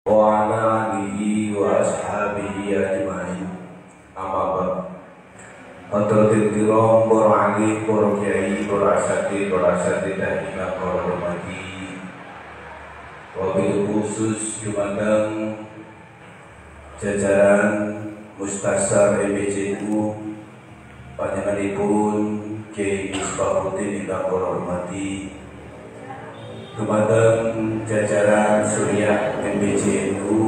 wa ala alihi wa ashabihi ajma'in. Amma ba'd. Hadratil kiram, para alim, para kiai, para asatidzah ila para hormati. Wabil khusus dumateng jajaran Mustasar MBCU panjenenganipun Kiai Misbahuddin ingkang kula hormati. Dumateng jajaran Surya MBCU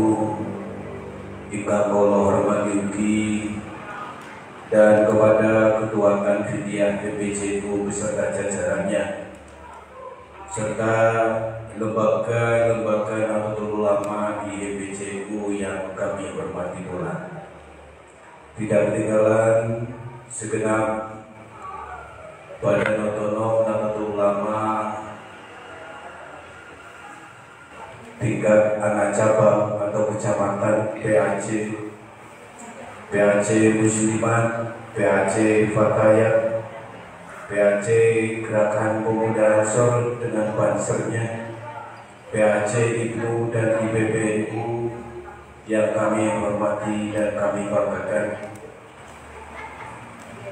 ingkang kula hormati ugi, dan kepada Ketua Kanfidiah MBCU beserta jajarannya, serta lembaga-lembaga Nahdlatul Ulama di MBCU yang kami hormati pula. Tidak ketinggalan segenap Badan Otonom Nahdlatul Ulama tingkat anak cabang atau kecamatan PAC Muslimat, PAC Fatayat, PAC Gerakan Pemuda Ansor dengan bansernya, PAC Ibnu dan IPBNU yang kami hormati dan kami banggakan.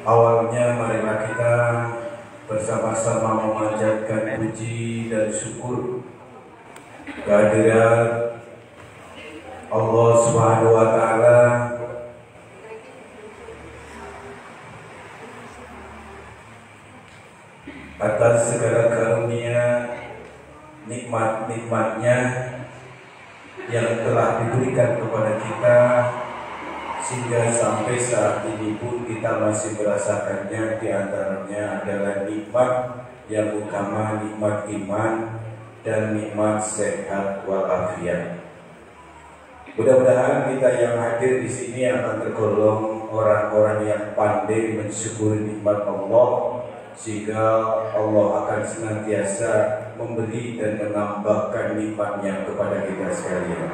Awalnya marilah kita bersama-sama memanjatkan puji dan syukur kehadirat Allah Subhanahu wa Ta'ala atas segala karunia nikmat-nikmatnya yang telah diberikan kepada kita, sehingga sampai saat ini pun kita masih merasakannya. Di antaranya adalah nikmat yang utama, nikmat iman dan nikmat sehat walafiat. Mudah-mudahan kita yang hadir di sini akan tergolong orang-orang yang pandai mensyukuri nikmat Allah, sehingga Allah akan senantiasa memberi dan menambahkan nikmatnya kepada kita sekalian.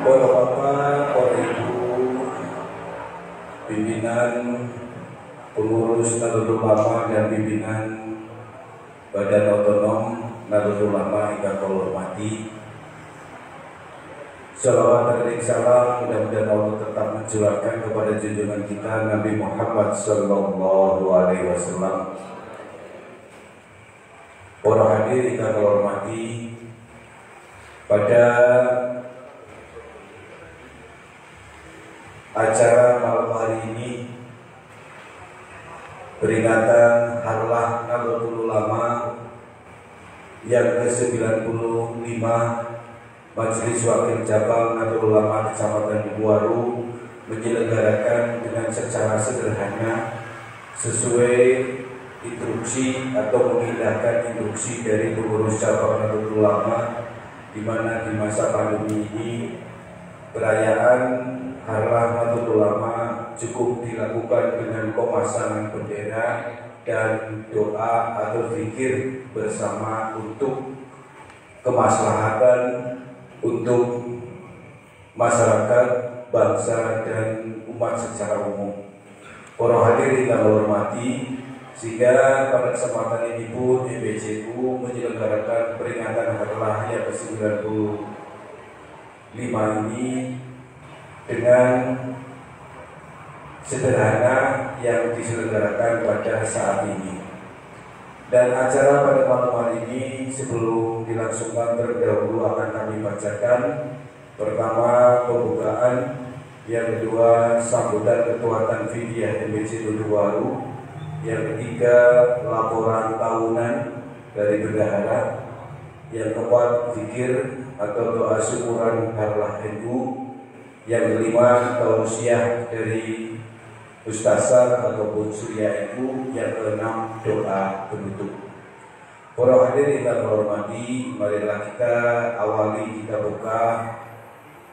Para bapak, para ibu, pimpinan pengurus Nahdlatul Ulama dan pimpinan Badan Otonom Nahdlatul Ulama yang kami hormati, salawat dan salam mudah-mudahan Allah tetap mencurahkan kepada junjungan kita Nabi Muhammad Sallallahu Alaihi Wasallam. Para hadirin yang kami hormati, pada acara malam hari ini peringatan Harlah Nahdlatul Ulama yang ke-95 Majelis Wakil Cabang Nahdlatul Ulama Kecamatan Buaru menyelenggarakan dengan secara sederhana sesuai instruksi atau mengindahkan instruksi dari pengurus cabang Nahdlatul Ulama, di mana di masa pandemi ini perayaan Harlah Nahdlatul Ulama cukup dilakukan dengan pemasangan bendera dan doa atau zikir bersama untuk kemaslahatan untuk masyarakat, bangsa dan umat secara umum. Para hadirin yang hormati, sehingga pada kesempatan ini pun MBCU menyelenggarakan peringatan Harlah yang ke-95 ini dengan sederhana yang diselenggarakan pada saat ini. Dan acara pada malam hari ini sebelum dilangsungkan terdahulu akan kami bacakan. Pertama pembukaan, yang kedua sambutan Ketua Kanfidiah MBCU Buaru, yang ketiga laporan tahunan dari bendahara, yang keempat zikir atau doa syukuran Harlah NU, yang kelima tausiah dari Mustasar ataupun Surya NU, yang keenam doa penutup. Para hadirin yang hormati, marilah kita awali, kita buka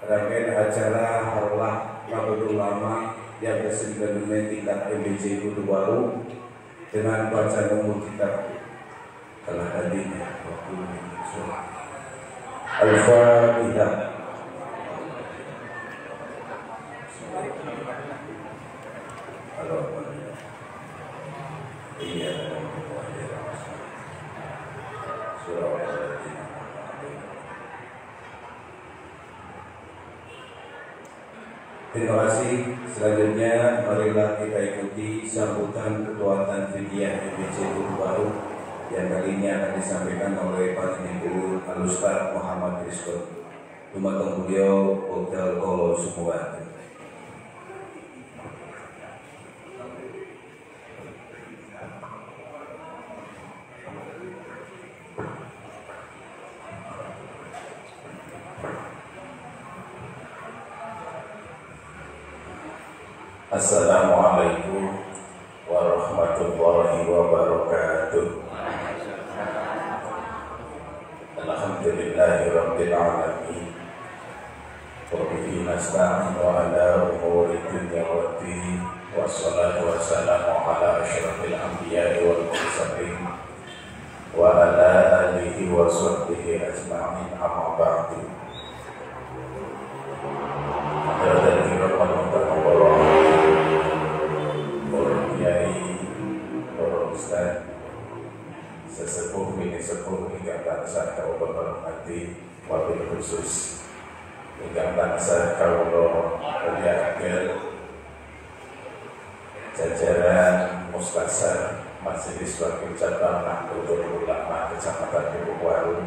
rangkaian acara Harlah Nahdlatul Ulama yang ke-95 tingkat MBCU Buaru dengan bacaan umum kitab Al-Hadid Al-Fatihah. Terima kasih. Selanjutnya marilah kita ikuti sambutan Ketua Tanfidiyah MBC Bulu Baru yang kali ini akan disampaikan oleh Pak Ibu Al-Ustaz Muhammad Rizko. Dumateng beliau Hotel Kolo Sumuat. Assalamualaikum warahmatullahi wabarakatuh. Alhamdulillahi rabbil alamin. Wa bihi nasta'inu ala umuri dunya waddin. Wassalatu wassalamu ala asyrafil anbiya'i wal mursalin wa ala alihi wa sahbihi ajma'in, amma ba'du. Sesepuh ini sepuh hingga bangsa kau berhormati, wabil khusus hingga bangsa kau berjaga jajaran mustasar Majelis Wakil Cabang Nahdlatul Ulama Kecamatan Bulu Baru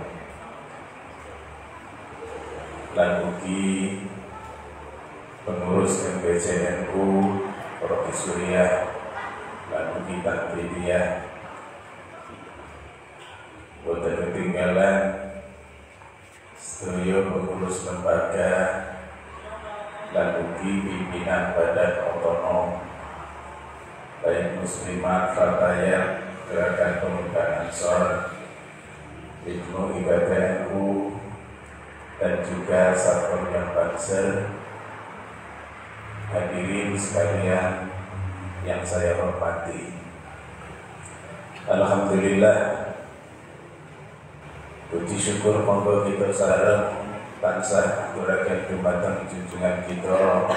dan ugi pengurus MBCNU Prof. Suriah dan ugi Tanfidiyah. Boten ketinggalan sedaya pengurus lembaga dan ugi pimpinan badan otonom baik Muslimat Fatayat Gerakan Pemuda Ansor, Ibnu Ibadah NU dan juga Satpam yang Banser. Hadirin sekalian yang saya hormati, alhamdulillah, puji syukur monggo kita sareng tansah aturaken dumateng junjungan kita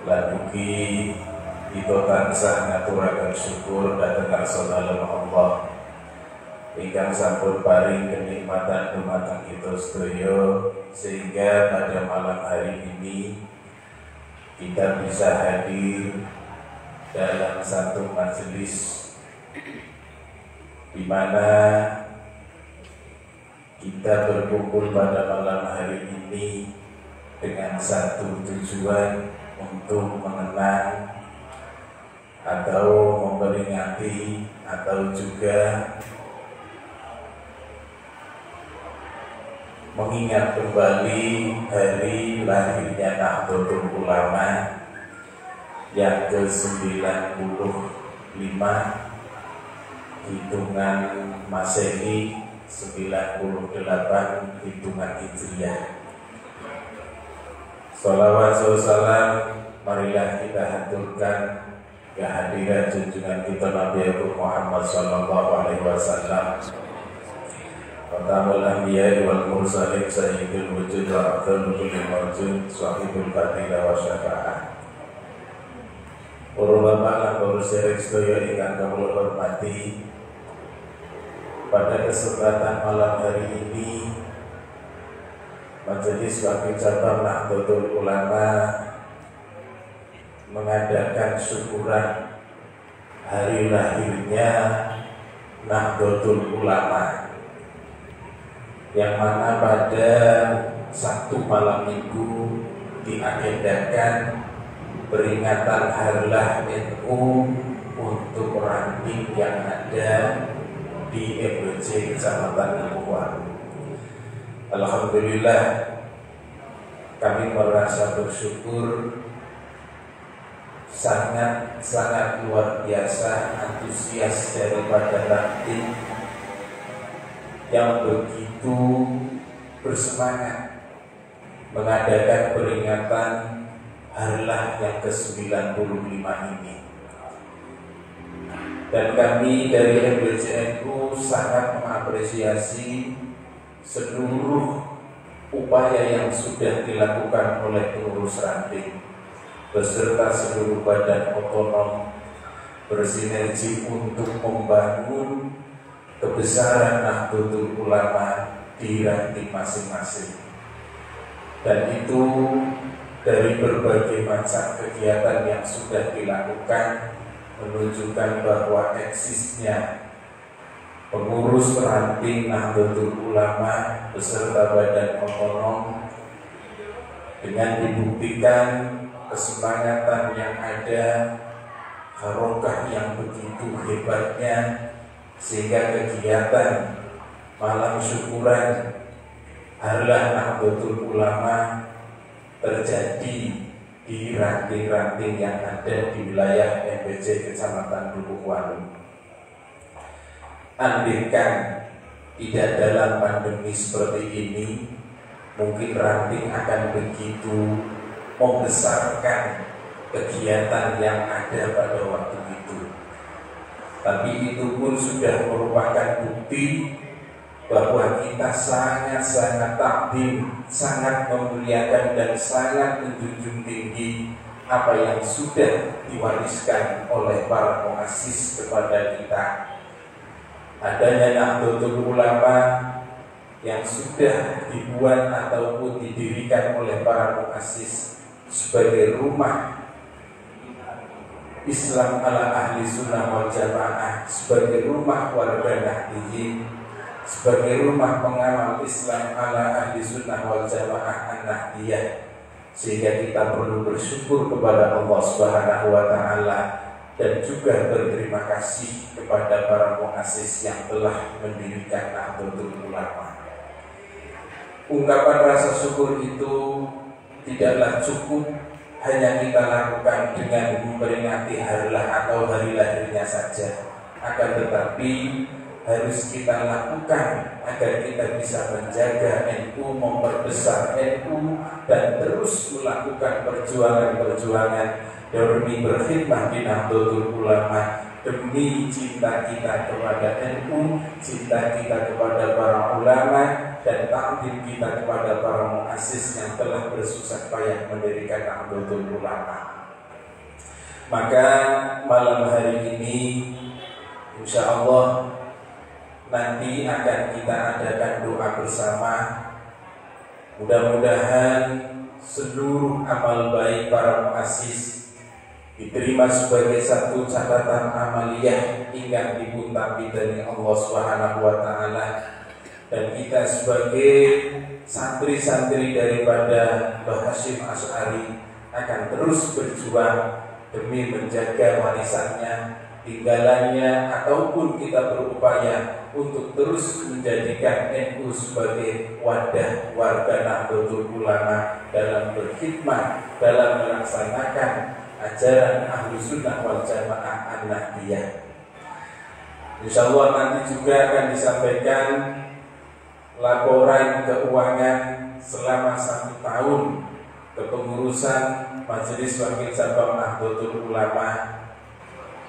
lan ugi kita tansah ngaturaken syukur dhateng Rasulullah Allah ingkang sampun paring kenikmatan dumateng kita sedaya sehingga pada malam hari ini kita bisa hadir dalam satu majelis di mana kita berkumpul pada malam hari ini dengan satu tujuan untuk mengenang atau memperingati atau juga mengingat kembali hari lahirnya Nahdlatul Ulama yang ke-95 hitungan Masehi, 98 hitungan Hijriah. Sholawat salam marilah kita haturkan kehadiran junjungan kita Nabi Muhammad sallallahu alaihi wasallam, Khatamul Anbiya wal Mursalin, Sayyidul Wujud wa Afdalul Kulli Mawjud, Sahibul Fadilah wa Syafa'ah. Para bapak lan para sedherek sedaya ingkang kula hormati, pada kesempatan malam hari ini Majelis Wakil Cabang Nahdlatul Ulama mengadakan syukuran hari lahirnya Nahdlatul Ulama, yang mana pada Sabtu malam minggu diagendakan peringatan harlah NU untuk ranting yang ada di MBC Kecamatan Bulu Baru. Alhamdulillah, kami merasa bersyukur, sangat luar biasa antusias daripada ranting yang begitu bersemangat mengadakan peringatan harlah yang ke-95 ini. Dan kami dari MBCNU sangat mengapresiasi seluruh upaya yang sudah dilakukan oleh pengurus ranting beserta seluruh badan otonom bersinergi untuk membangun kebesaran Nahdlatul Ulama di ranting masing-masing. Dan itu dari berbagai macam kegiatan yang sudah dilakukan menunjukkan bahwa eksisnya pengurus ranting Nahdlatul Ulama beserta badan otonom dengan dibuktikan kesemangatan yang ada, harokah yang begitu hebatnya, sehingga kegiatan malam syukuran Harlah Nahdlatul Ulama terjadi di ranting-ranting yang ada di wilayah MPC Kecamatan Dukuhwaru. Andaikan tidak dalam pandemi seperti ini, mungkin ranting akan begitu membesarkan kegiatan yang ada pada waktu itu. Tapi itu pun sudah merupakan bukti bahwa kita sangat-sangat takdim, sangat memuliakan dan sangat menjunjung tinggi apa yang sudah diwariskan oleh para muassis kepada kita. Adanya Nahdlatul Ulama yang sudah dibuat ataupun didirikan oleh para muassis sebagai rumah Islam ala ahli sunnah wal jamaah, sebagai rumah warga Nahdliyin, sebagai rumah pengamal Islam ala ahli sunnah wal jamaah an-Nahdliyah, sehingga kita perlu bersyukur kepada Allah Subhanahu wa Ta'ala dan juga berterima kasih kepada para muassis yang telah mendirikan Nahdlatul Ulama. Ungkapan rasa syukur itu tidaklah cukup hanya kita lakukan dengan memperingati harlah atau hari lahirnya saja, akan tetapi harus kita lakukan agar kita bisa menjaga NU, memperbesar NU, dan terus melakukan perjuangan-perjuangan demi berkhidmat di Nahdlatul Ulama, demi cinta kita kepada NU, cinta kita kepada para ulama, dan takdim kita kepada para muassis yang telah bersusah payah mendirikan Nahdlatul Ulama. Maka malam hari ini insya Allah nanti akan kita adakan doa bersama. Mudah-mudahan seluruh amal baik para muassis diterima sebagai satu catatan amaliyah yang dipuntapi dari Allah Subhanahu wa Ta'ala, dan kita sebagai santri-santri daripada Mbah Hasyim Asy'ari akan terus berjuang demi menjaga warisannya, tinggalannya, ataupun kita berupaya untuk terus menjadikan NU sebagai wadah warga Nahdlatul Ulama dalam berkhidmat, dalam melaksanakan ajaran ahlu sunnah wal jamaah an-Nahdliyah. InsyaAllah nanti juga akan disampaikan laporan keuangan selama 1 tahun kepengurusan Majelis Wakil Cabang Nahdlatul Ulama.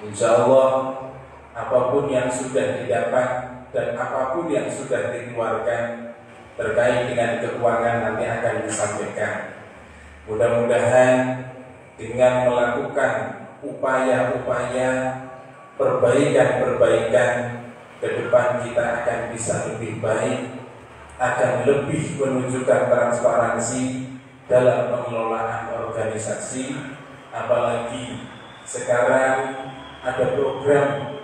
InsyaAllah apapun yang sudah didapat dan apapun yang sudah dikeluarkan terkait dengan keuangan nanti akan disampaikan. Mudah-mudahan dengan melakukan upaya-upaya perbaikan-perbaikan ke depan, kita akan bisa lebih baik, akan lebih menunjukkan transparansi dalam pengelolaan organisasi. Apalagi sekarang ada program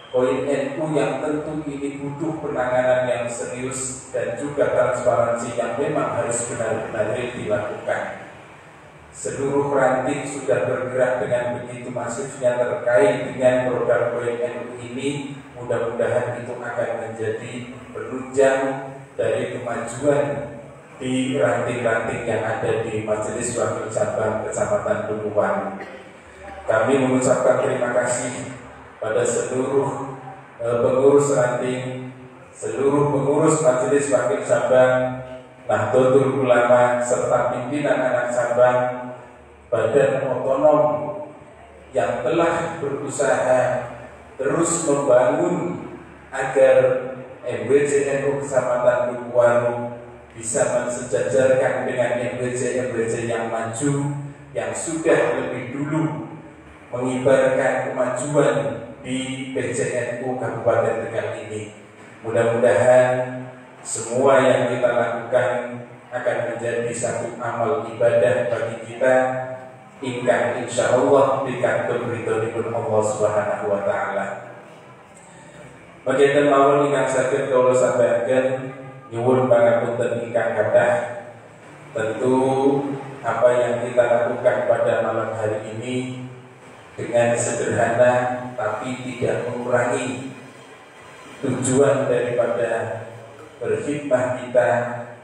Koin NU yang tentu ini butuh penanganan yang serius dan juga transparansi yang memang harus benar-benar dilakukan. Seluruh ranting sudah bergerak dengan begitu masifnya terkait dengan program Koin NU ini. Mudah-mudahan itu akan menjadi penunjang dari kemajuan di ranting-ranting yang ada di Majelis Wakil Cabang Kecamatan Dukuhwaru. Kami mengucapkan terima kasih pada seluruh pengurus ranting, seluruh pengurus Majelis Wakil Cabang Nahdlatul Ulama, serta pimpinan anak cabang, badan otonom yang telah berusaha terus membangun agar MWC NU Kecamatan Dukuhwaru bisa mensejajarkan dengan MWC yang maju, yang sudah lebih dulu mengibarkan kemajuan di PCNU Kabupaten Tegal ini. Mudah-mudahan semua yang kita lakukan akan menjadi satu amal ibadah bagi kita ingkang insyaallah dikandung ridhonipun Allah Subhanahu wa taala. Mangke mawon ingkang saged kula sampaikan nyuwun pangapunten ingkang kathah. Tentu apa yang kita lakukan pada malam hari ini dengan sederhana tapi tidak mengurangi tujuan daripada berkhidmah kita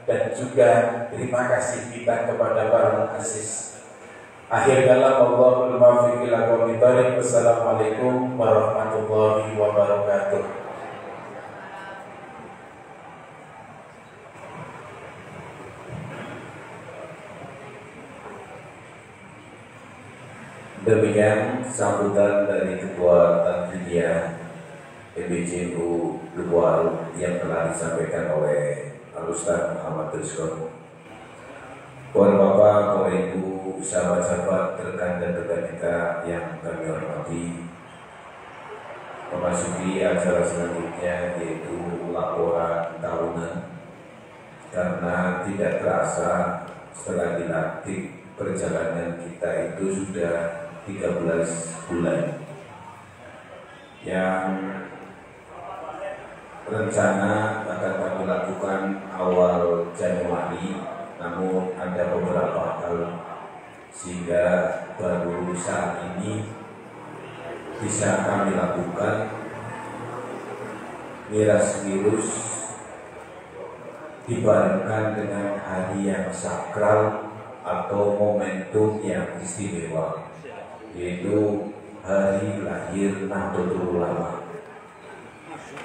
dan juga terima kasih kita kepada para muassis. Akhir kalam, Allahul muwaffiq ila aqwamit thoriq. Wassalamualaikum warahmatullahi wabarakatuh. Demikian sambutan dari Ketua Tanfidia PBJU Luar yang telah disampaikan oleh Al-Ustaz Muhammad Rizwan. Bapak, Bapak, Ibu, sahabat-sahabat, rekan dan rekan kita yang kami hormati, memasuki acara selanjutnya yaitu laporan tahunan. Karena tidak terasa setelah dilantik perjalanan kita itu sudah 13 bulan yang rencana akan kami lakukan awal Januari, namun ada beberapa hal sehingga baru saat ini bisa kami lakukan. Miras virus dibarengkan dengan hari yang sakral atau momentum yang istimewa, yaitu hari lahir Nahdlatul Ulama.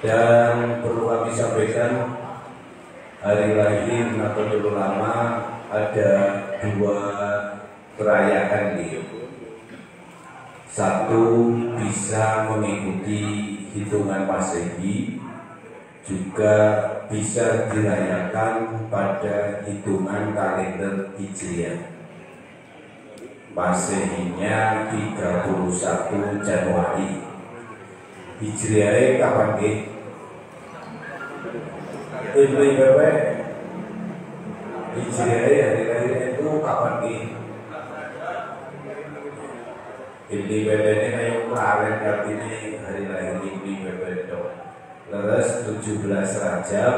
Dan perlu kami sampaikan, hari lahir Nahdlatul Ulama ada dua perayaan nih. Satu bisa mengikuti hitungan Masehi, juga bisa dirayakan pada hitungan kalender Hijriah. Masehinya 31 Januari. Hijriah kapan nih? Ibu-ibu, Hijriah hari lahir itu kapan nih? Ibu-ibu ini kayak kemarin artinya hari lahir ibu-ibu itu. Leres 17 Rajab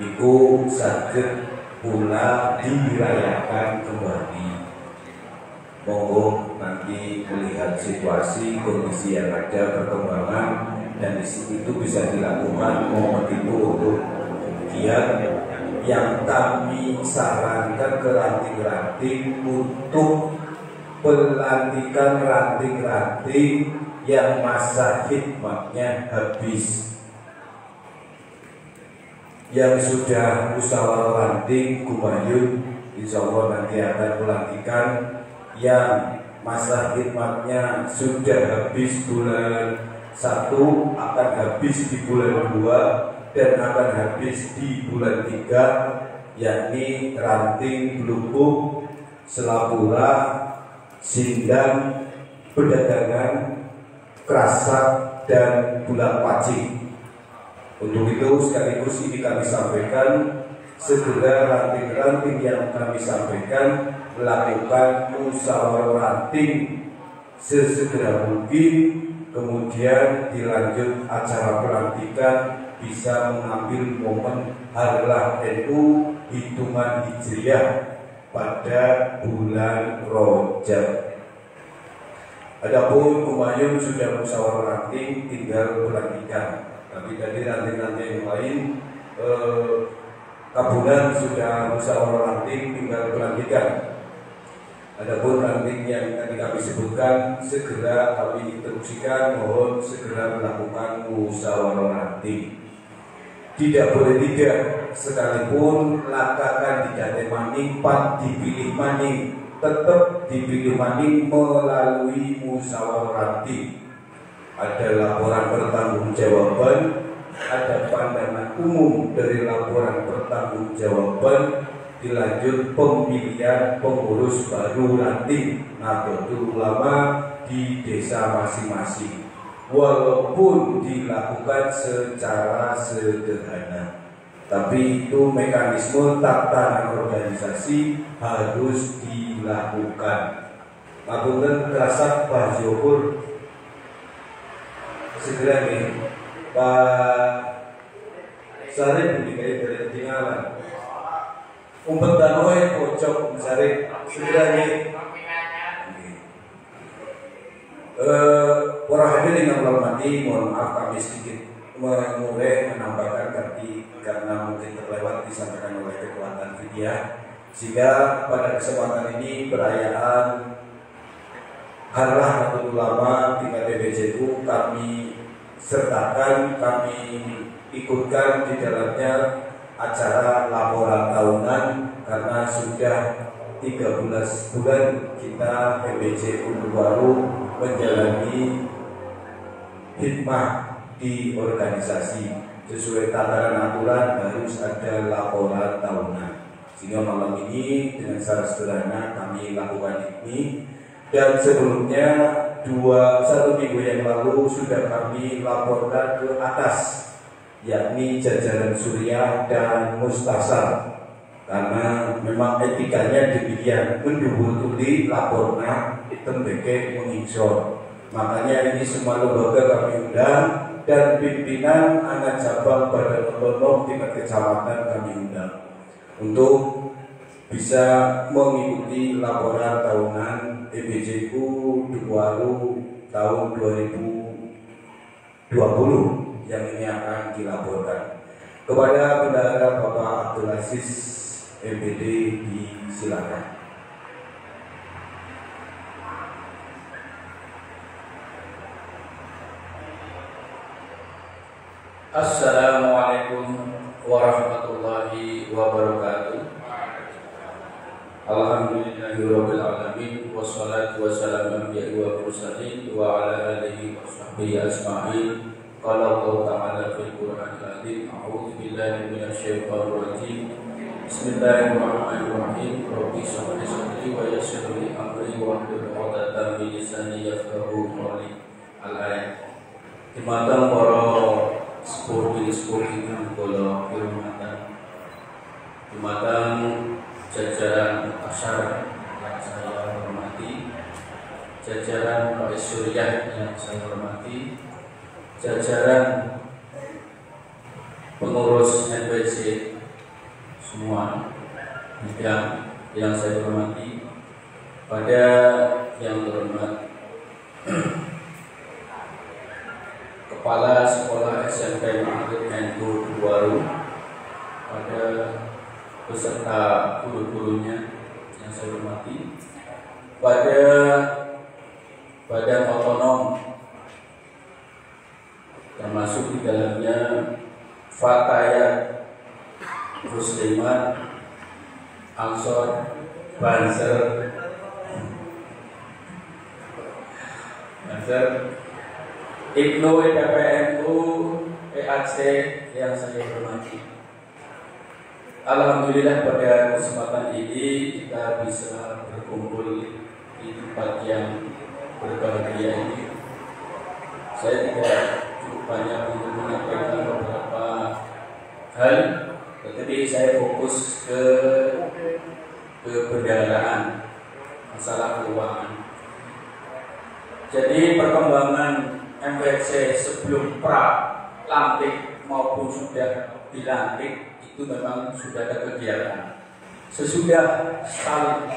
itu saged pula dirayakan kembali. Monggo nanti melihat situasi kondisi yang ada perkembangan, dan di situ itu bisa dilakukan momen itu untuk giat yang kami sarankan ke ranting-ranting untuk pelantikan ranting-ranting yang masa khidmatnya habis. Yang sudah musyawarah ranting Kumayun, insya Allah nanti akan pelantikan. Yang masa khidmatnya sudah habis bulan 1 akan habis di bulan 2 dan akan habis di bulan 3, yakni ranting Blubuk, Selapura, Sindang, Pedagangan, Kerasak, dan Bulak Pacing. Untuk itu sekaligus ini kami sampaikan, segera ranting-ranting yang kami sampaikan melakukan musyawarah ranting sesegera mungkin, kemudian dilanjut acara pelantikan, bisa mengambil momen Harlah NU hitungan Hijriah pada bulan Rajab. Adapun Kumayun sudah musyawarah ranting, tinggal pelantikan. Tapi tadi ranting-ranting yang lain Kabunan sudah musyawarah ranting, tinggal pelantikan. Adapun ranting yang tadi kami sebutkan segera kami instruksikan, mohon segera melakukan musyawarah ranting. Tidak boleh tidak, sekalipun lakakan didate maning, pan dipilih maning, tetap dipilih maning melalui musyawarah ranting. Ada laporan pertanggungjawaban, ada pandangan umum dari laporan pertanggungjawaban, dilanjut pemilihan pengurus baru ranting Nahdlatul Ulama di desa masing-masing, walaupun dilakukan secara sederhana. Tapi itu mekanisme tatanan organisasi harus dilakukan. Ngapunten kerasa Pak Jokur segera nih Pak Sarip dikai dari ketinggalan. Umpet danoe pojok Sarip segera nih. Para hadirin yang hormati, mohon maaf kami sedikit menambahkan tapi karena mungkin terlewat disampaikan oleh kekuatan Vidya, sehingga pada kesempatan ini perayaan Hari Nahdlatul Ulama tingkat PBJU kami sertakan, kami ikutkan di dalamnya acara laporan tahunan karena sudah 13 bulan kita PBJU baru menjalani hikmah di organisasi. Sesuai tataran aturan harus ada laporan tahunan. Sehingga malam ini dengan secara sederhana kami lakukan ini. Dan sebelumnya 1 minggu yang lalu sudah kami laporkan ke atas, yakni jajaran Suriah dan Mustasar. Karena memang etikanya demikian, menduhutuli laporna tembeke menginsor. Makanya ini semua lembaga kami undang dan pimpinan anak cabang badan otonom tingkat kecamatan kami undang untuk bisa mengikuti laporan tahunan PBJU Duwaru tahun 2020 yang ini akan dilaporkan. Kepada Bendahara Bapak Abdul Aziz MPD disilakan. Assalamualaikum warahmatullahi wabarakatuh. Alhamdulillahirabbil alamin wassalatu wassalamu ala mursalin wa ala alihi wa sahbihi ajma'in. Qala Allah ta'ala fil Qur'anil azim, a'udzu billahi minasyaitonir rajim. Bismillahirrahmanirrahim. Rabbi shrah li sadri wa yassir li amri wa hlul 'uqdatam min lisani yafqahu qawli. Al-ayat. Dimatang para sepuh ini kula hormatan. Dimatang jajaran asyar yang saya hormati, jajaran Rais Suriah yang saya hormati, jajaran pengurus NPC semua yang saya hormati, pada yang terhormat Kepala Sekolah SMP Ma'arif NU Duwaru, pada beserta guru-gurunya yang saya hormati, pada badan otonom termasuk di dalamnya Fatayat Muslimat, Ansor, Banser, Ibnu PPNU, PAC yang saya hormati. Alhamdulillah pada kesempatan ini kita bisa berkumpul di tempat yang berbahagia ini. Saya tidak cukup banyak untuk menyampaikan beberapa hal, tetapi saya fokus ke kebendaharaan, masalah keuangan. Jadi perkembangan MPC sebelum lantik maupun sudah dilantik itu memang sudah ada kegiatan. Sesudah saling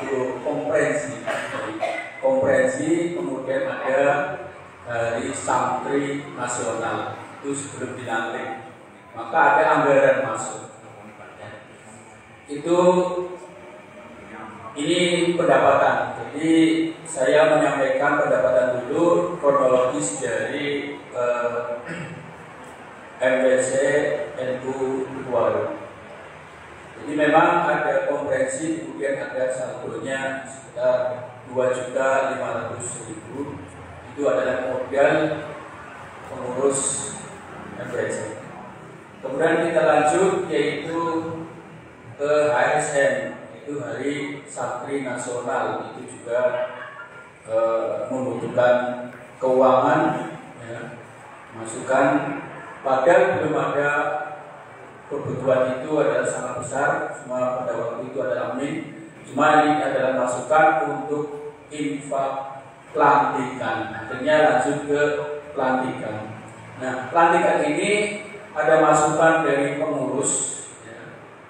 komprehensi, kemudian ada dari santri nasional itu sebelum dilantik, maka ada anggaran masuk. Ini pendapatan. Jadi saya menyampaikan pendapatan dulu kronologis dari MPC NU Duwaru. Jadi memang ada komprehensi, kemudian ada saldonya sekitar 2.500.000. Itu adalah modal pengurus MPC. Kemudian kita lanjut yaitu ke HSN, itu Hari Santri Nasional, itu juga membutuhkan keuangan, ya, masukan. Padahal belum ada kebutuhan itu adalah sangat besar, semua pada waktu itu adalah amin. Cuma ini adalah masukan untuk infak pelantikan. Akhirnya lanjut ke pelantikan. Nah, pelantikan ini ada masukan dari pengurus, ya.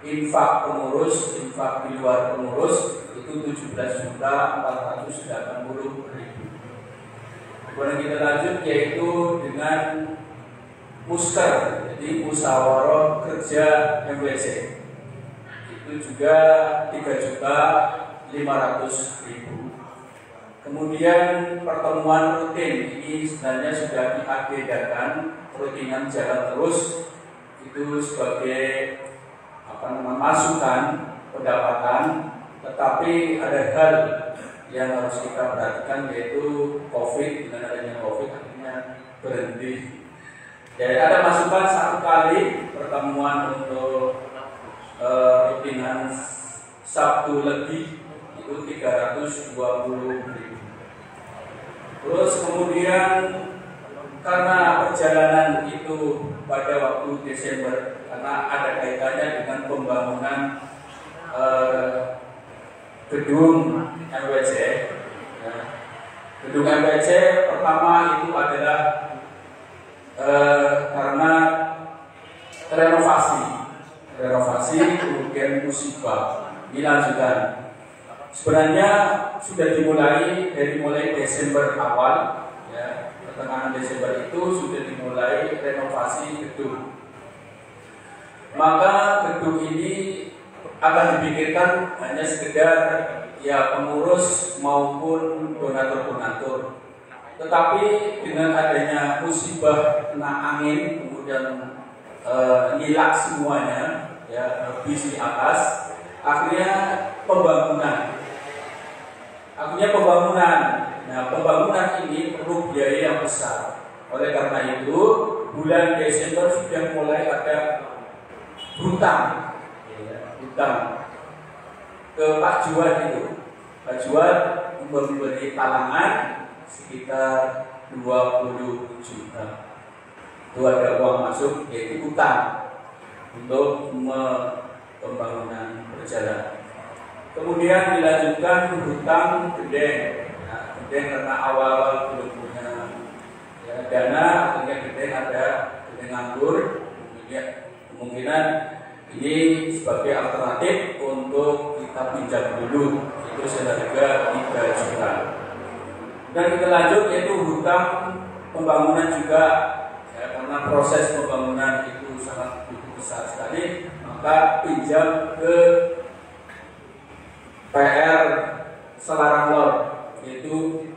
Infak pengurus, infak di luar pengurus itu 17.480.000. Kemudian kita lanjut yaitu dengan musker, jadi musyawarah kerja MWC itu juga 3.500.000. Kemudian pertemuan rutin ini sebenarnya sudah diagendakan, rutinan jalan terus, itu sebagai masukan pendapatan, tetapi ada hal yang harus kita perhatikan yaitu COVID. Dengan adanya COVID akhirnya berhenti. Jadi ada masukan 1 kali pertemuan untuk rutinan Sabtu lebih itu 320.000. Terus kemudian karena perjalanan itu pada waktu Desember, karena ada kaitannya dengan pembangunan gedung MWC. Ya. Gedung MWC pertama itu adalah karena renovasi kemudian musibah dilanjutkan. Sebenarnya sudah dimulai dari mulai Desember awal, ya, pertengahan Desember itu sudah dimulai renovasi gedung. Maka gedung ini akan dipikirkan hanya sekedar ya pengurus maupun donatur-donatur. Tetapi dengan adanya musibah kena angin kemudian nilak semuanya, ya habis di atas, akhirnya pembangunan. Nah, pembangunan ini perlu biaya yang besar. Oleh karena itu, bulan Desember sudah mulai ada hutang ke Pak Juan itu. Pak Juan memberi talangan sekitar 20 juta. Itu ada uang masuk yaitu hutang untuk pembangunan berjalan. Kemudian dilanjutkan hutang gedeng. Nah, gedeng karena awal-awal belum punya ya, dana, akhirnya gedeng ada gedeng nganggur. Kemungkinan ini sebagai alternatif untuk kita pinjam dulu, itu seharga 3 juta. Dan kita lanjut yaitu hutang pembangunan juga, ya, karena proses pembangunan itu sangat besar sekali, maka pinjam ke PR Selarang Lor yaitu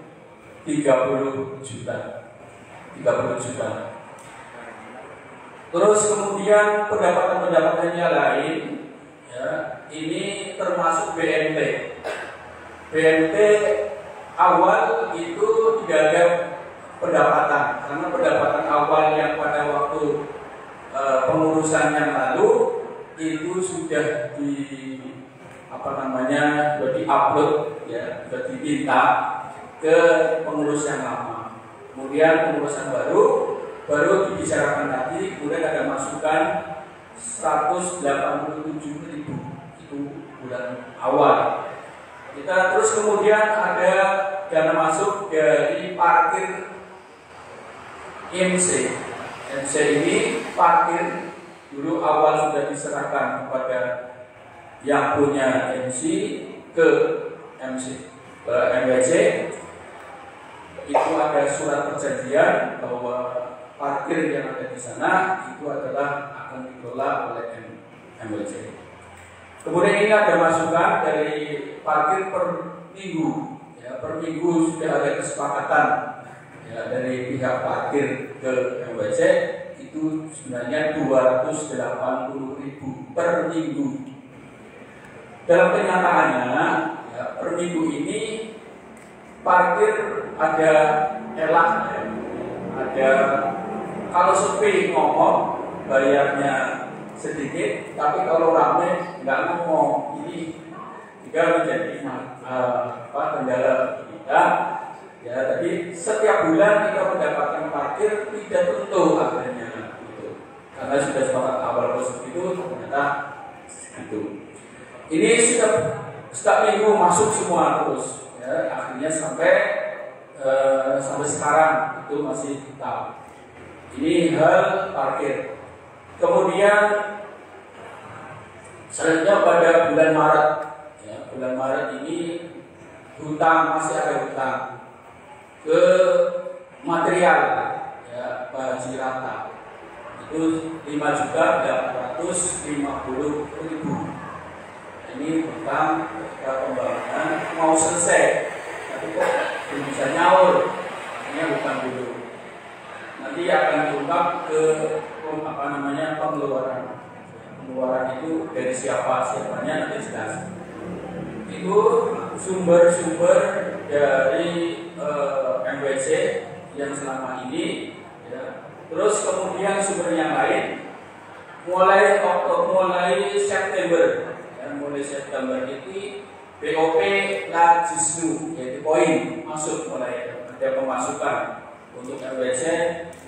30 juta. Terus kemudian pendapatan-pendapatannya lain, ya, ini termasuk BNT. BNT awal itu tidak ada pendapatan, karena pendapatan awal yang pada waktu pengurusan yang lalu itu sudah sudah diupload, ya, sudah diminta ke pengurus yang lama. Kemudian pengurusan baru dibicarakan lagi, kemudian ada masukan 187.000 itu bulan awal. Kita terus kemudian ada dana masuk dari parkir MC. MC ini parkir dulu awal sudah diserahkan kepada yang punya MC ke MWC. Itu ada surat perjanjian bahwa parkir yang ada di sana itu adalah akan dikelola oleh MWC. Kemudian ini ada masukan dari parkir per minggu, ya, per minggu sudah ada kesepakatan, ya, dari pihak parkir ke MWC itu sebenarnya 280.000 per minggu. Dalam kenyataannya, ya, per minggu ini parkir ada elak, ya, ada kalau sepi ngomong bayarnya sedikit, tapi kalau rame nggak ngomong. Ini juga menjadi kendala kita. Ya, jadi setiap bulan kita mendapatkan parkir tidak tentu akhirnya, gitu. Karena karena sudah sepakat awal itu ternyata segitu. Ini setiap minggu masuk semua terus, ya, akhirnya sampai sekarang itu masih tetap. Ini hal parkir. Kemudian selanjutnya pada bulan Maret, ya, bulan Maret ini hutang, masih ada hutang ke material, ya, Pak Haji Rata itu 5.850.000. Ini hutang ketika pembangunan mau selesai, tapi kok belum bisa nyaur, ini hutang dulu. Nanti akan diungkap ke pengeluaran itu dari siapanya nanti jelas. Itu sumber-sumber dari MWC yang selama ini, ya. Terus kemudian sumber yang lain mulai September, ya, mulai September itu BOP Lajisnu, yaitu poin masuk, mulai ada pemasukan untuk MWC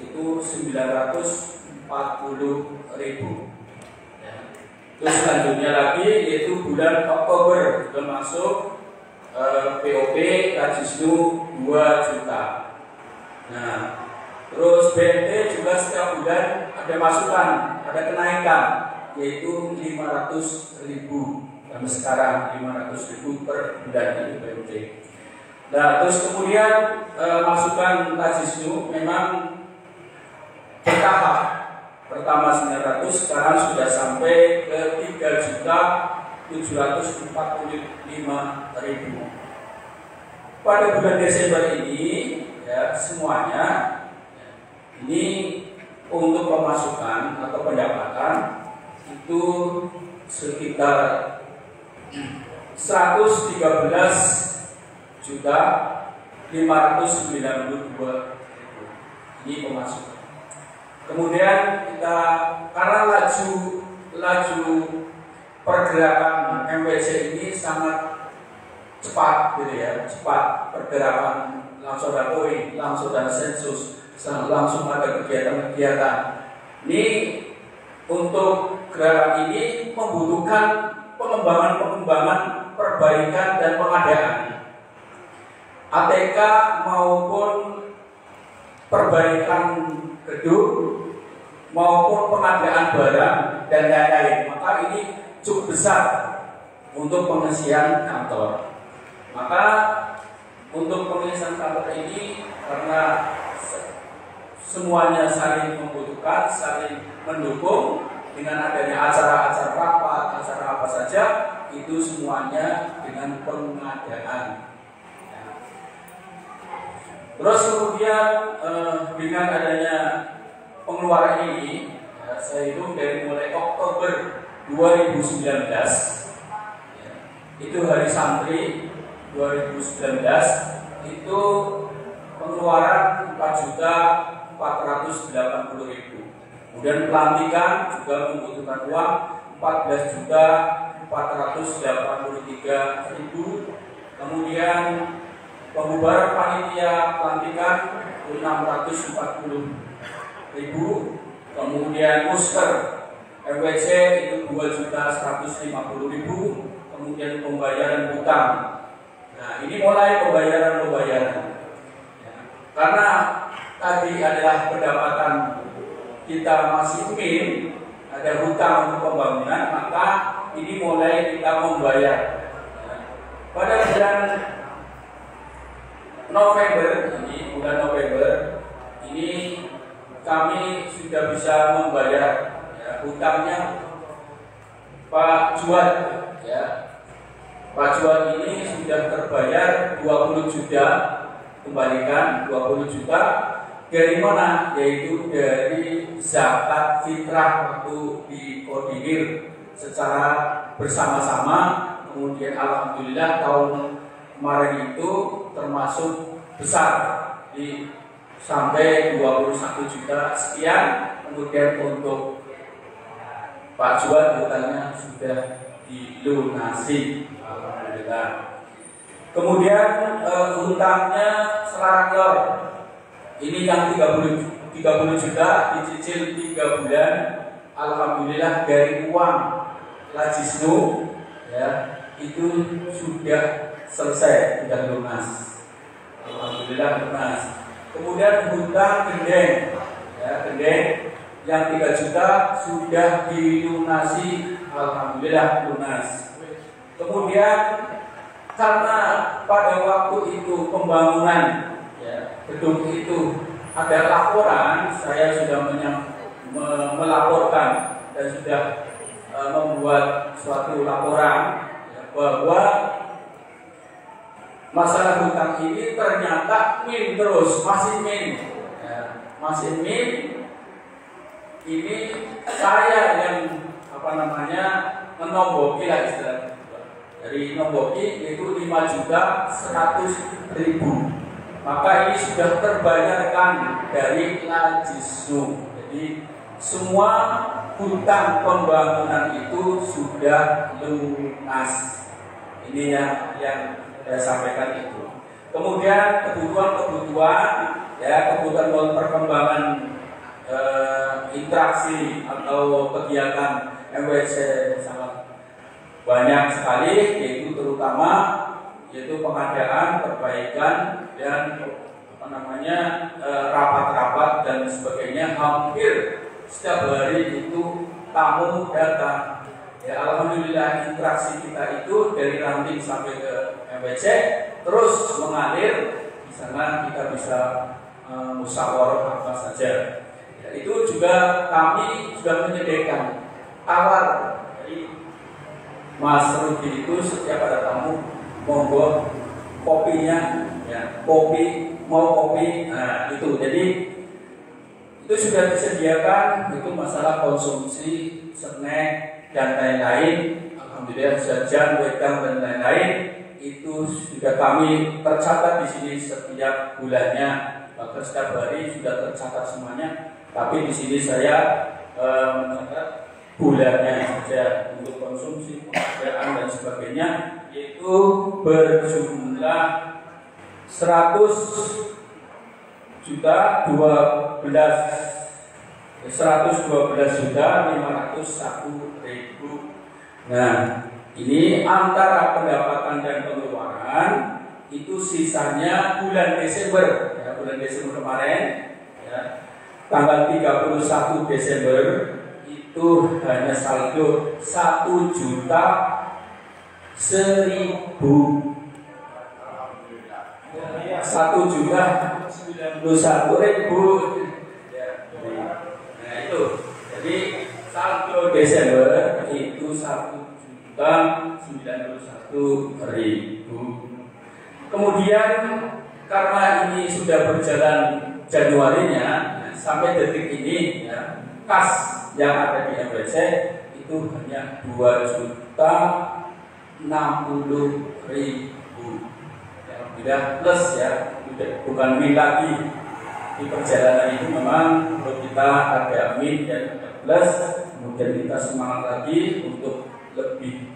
itu 940.000. Terus selanjutnya lagi yaitu bulan Oktober sudah masuk POP Lajisnu 2 juta. Nah, terus BNT juga setiap bulan ada masukan, ada kenaikan yaitu 500.000. Sampai sekarang 500.000 per bulan itu BNT. Nah, terus kemudian masukan Lajisnu memang bertahap. Pertama 900, sekarang sudah sampai ke 3.745.000. Pada bulan Desember ini, ya, semuanya ini untuk pemasukan atau pendapatan itu sekitar 113.592.000. Ini pemasukan. Kemudian kita, karena laju pergerakan MWC ini sangat cepat, gitu ya, cepat pergerakan, langsung ada poin, langsung ada sensus, langsung ada kegiatan-kegiatan. Ini untuk gerakan ini membutuhkan pengembangan, perbaikan dan pengadaan ATK maupun perbaikan gedung maupun pengadaan barang dan lain-lain. Maka ini cukup besar untuk pengisian kantor. Maka untuk pengisian kantor ini karena semuanya saling membutuhkan, saling mendukung dengan adanya acara-acara rapat, acara apa saja, itu semuanya dengan pengadaan. Terus kemudian dengan adanya pengeluaran ini, ya, saya hitung dari mulai Oktober 2019, ya, itu hari santri 2019 itu pengeluaran 4.480.000. Kemudian pelantikan juga membutuhkan uang 14.483.000. Kemudian pembubaran panitia pelantikan 640.000. Kemudian musker MWC itu 2.150.000. Kemudian pembayaran hutang. Nah, ini mulai pembayaran. Ya, karena tadi adalah pendapatan kita masih min, ada hutang untuk pembangunan, maka ini mulai kita membayar. Ya, pada bulan November ini kami sudah bisa membayar, ya, hutangnya Pak Juat, ya. Pak Juat ini sudah terbayar 20 juta, kembalikan 20 juta dari mana? Yaitu dari zakat fitrah waktu dikoordinir secara bersama-sama. Kemudian alhamdulillah tahun kemarin itu termasuk besar di sampai 21 juta sekian. Kemudian untuk Pak Juat hutangnya sudah dilunasi, alhamdulillah. Kemudian hutangnya Selaranyor ini yang 30 juta dicicil 3 bulan alhamdulillah dari uang Lajisnu ya itu sudah selesai, sudah lunas. Alhamdulillah lunas. Kemudian hutang gendeng, ya gendeng yang 3 juta sudah dilunasi, alhamdulillah lunas. Kemudian karena pada waktu itu pembangunan ya, gedung itu ada laporan, saya sudah melaporkan dan sudah membuat suatu laporan ya, bahwa masalah hutang ini ternyata min terus, masih min, ya, masih min. Ini saya yang menomboki lah istilahnya. Dari nomboki itu 5.100.000. Maka ini sudah terbayarkan dari Lajisnu. Jadi semua hutang pembangunan itu sudah lunas. Ini yang saya sampaikan itu. Kemudian kebutuhan perkembangan interaksi atau kegiatan MWC sangat banyak sekali, yaitu terutama pengadaan, perbaikan dan rapat-rapat dan sebagainya. Hampir setiap hari itu tamu datang. Ya, alhamdulillah interaksi kita itu dari ranting sampai ke MWC terus mengalir. Di sana kita bisa musyawarah apa saja. Ya, itu juga kami sudah menyediakan tawar. Jadi Mas Rudi itu setiap ada tamu monggo kopinya, ya kopi mau kopi, nah itu. Jadi itu sudah disediakan, itu masalah konsumsi snack dan lain-lain. Alhamdulillah jajan, wedang dan lain-lain itu sudah kami tercatat di sini setiap bulannya, bahkan setiap hari sudah tercatat semuanya. Tapi di sini saya mencatat bulannya saja untuk konsumsi, pengadaan dan sebagainya itu berjumlah 112.501.000. Nah, ini antara pendapatan dan pengeluaran itu sisanya bulan Desember, ya, bulan Desember kemarin, ya, tanggal 31 Desember itu hanya saldo 1.100.000. Ya, 1.091.000. Nah itu, jadi saldo Desember itu 1.091.000. Kemudian karena ini sudah berjalan Januarinya sampai detik ini, ya, kas yang ada di MWC itu hanya 2.060.000. Ya, tidak plus ya, bukan min lagi. Di perjalanan itu memang perlu kita ada min dan ada plus. Kemudian kita semangat lagi untuk lebih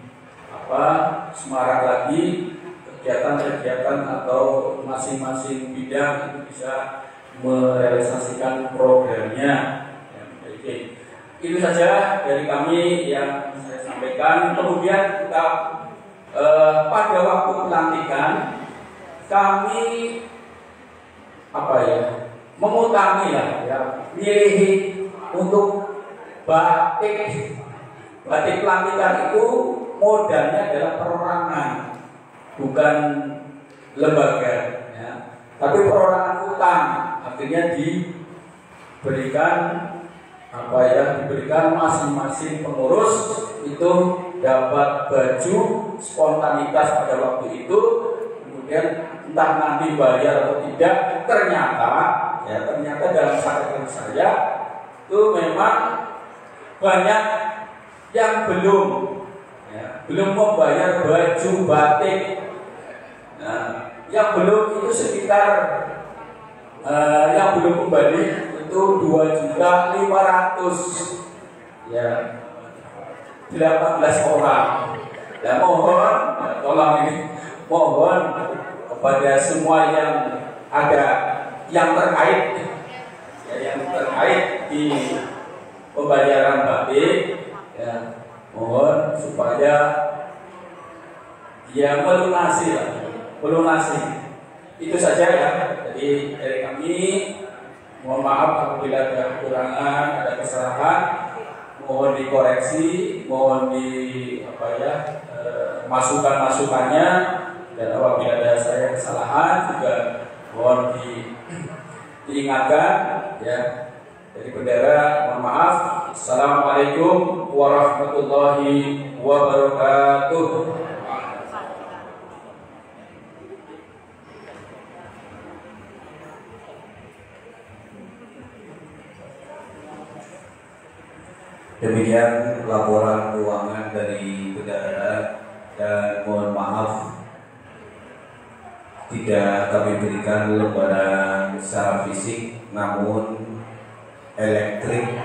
semarak lagi kegiatan-kegiatan atau masing-masing bidang itu bisa merealisasikan programnya. Ya, jadi itu saja dari kami yang saya sampaikan. Kemudian kita pada waktu pelantikan kami mengutangi milih untuk batik pelantikan itu modalnya adalah perorangan, bukan lembaga, ya. Tapi perorangan utang, akhirnya diberikan masing-masing pengurus itu dapat baju spontanitas pada waktu itu. Kemudian entah nanti bayar atau tidak, ternyata dalam catatan saya itu memang banyak yang belum membayar baju batik. Nah, yang belum itu sekitar yang belum kembali itu 2.500.000, ya, 18 orang. Ya, mohon kepada semua yang ada yang terkait di pembayaran batik, ya, mohon supaya ya melunasi itu saja ya. Jadi dari kami mohon maaf apabila ada kekurangan, ada kesalahan, mohon dikoreksi, mohon masukannya, dan apabila ada saya kesalahan juga mohon diingatkan ya. Dari bendera mohon maaf. Assalamualaikum warahmatullahi wabarakatuh. Demikian laporan keuangan dari bendahara, dan mohon maaf tidak kami berikan lembaran secara fisik, namun elektrik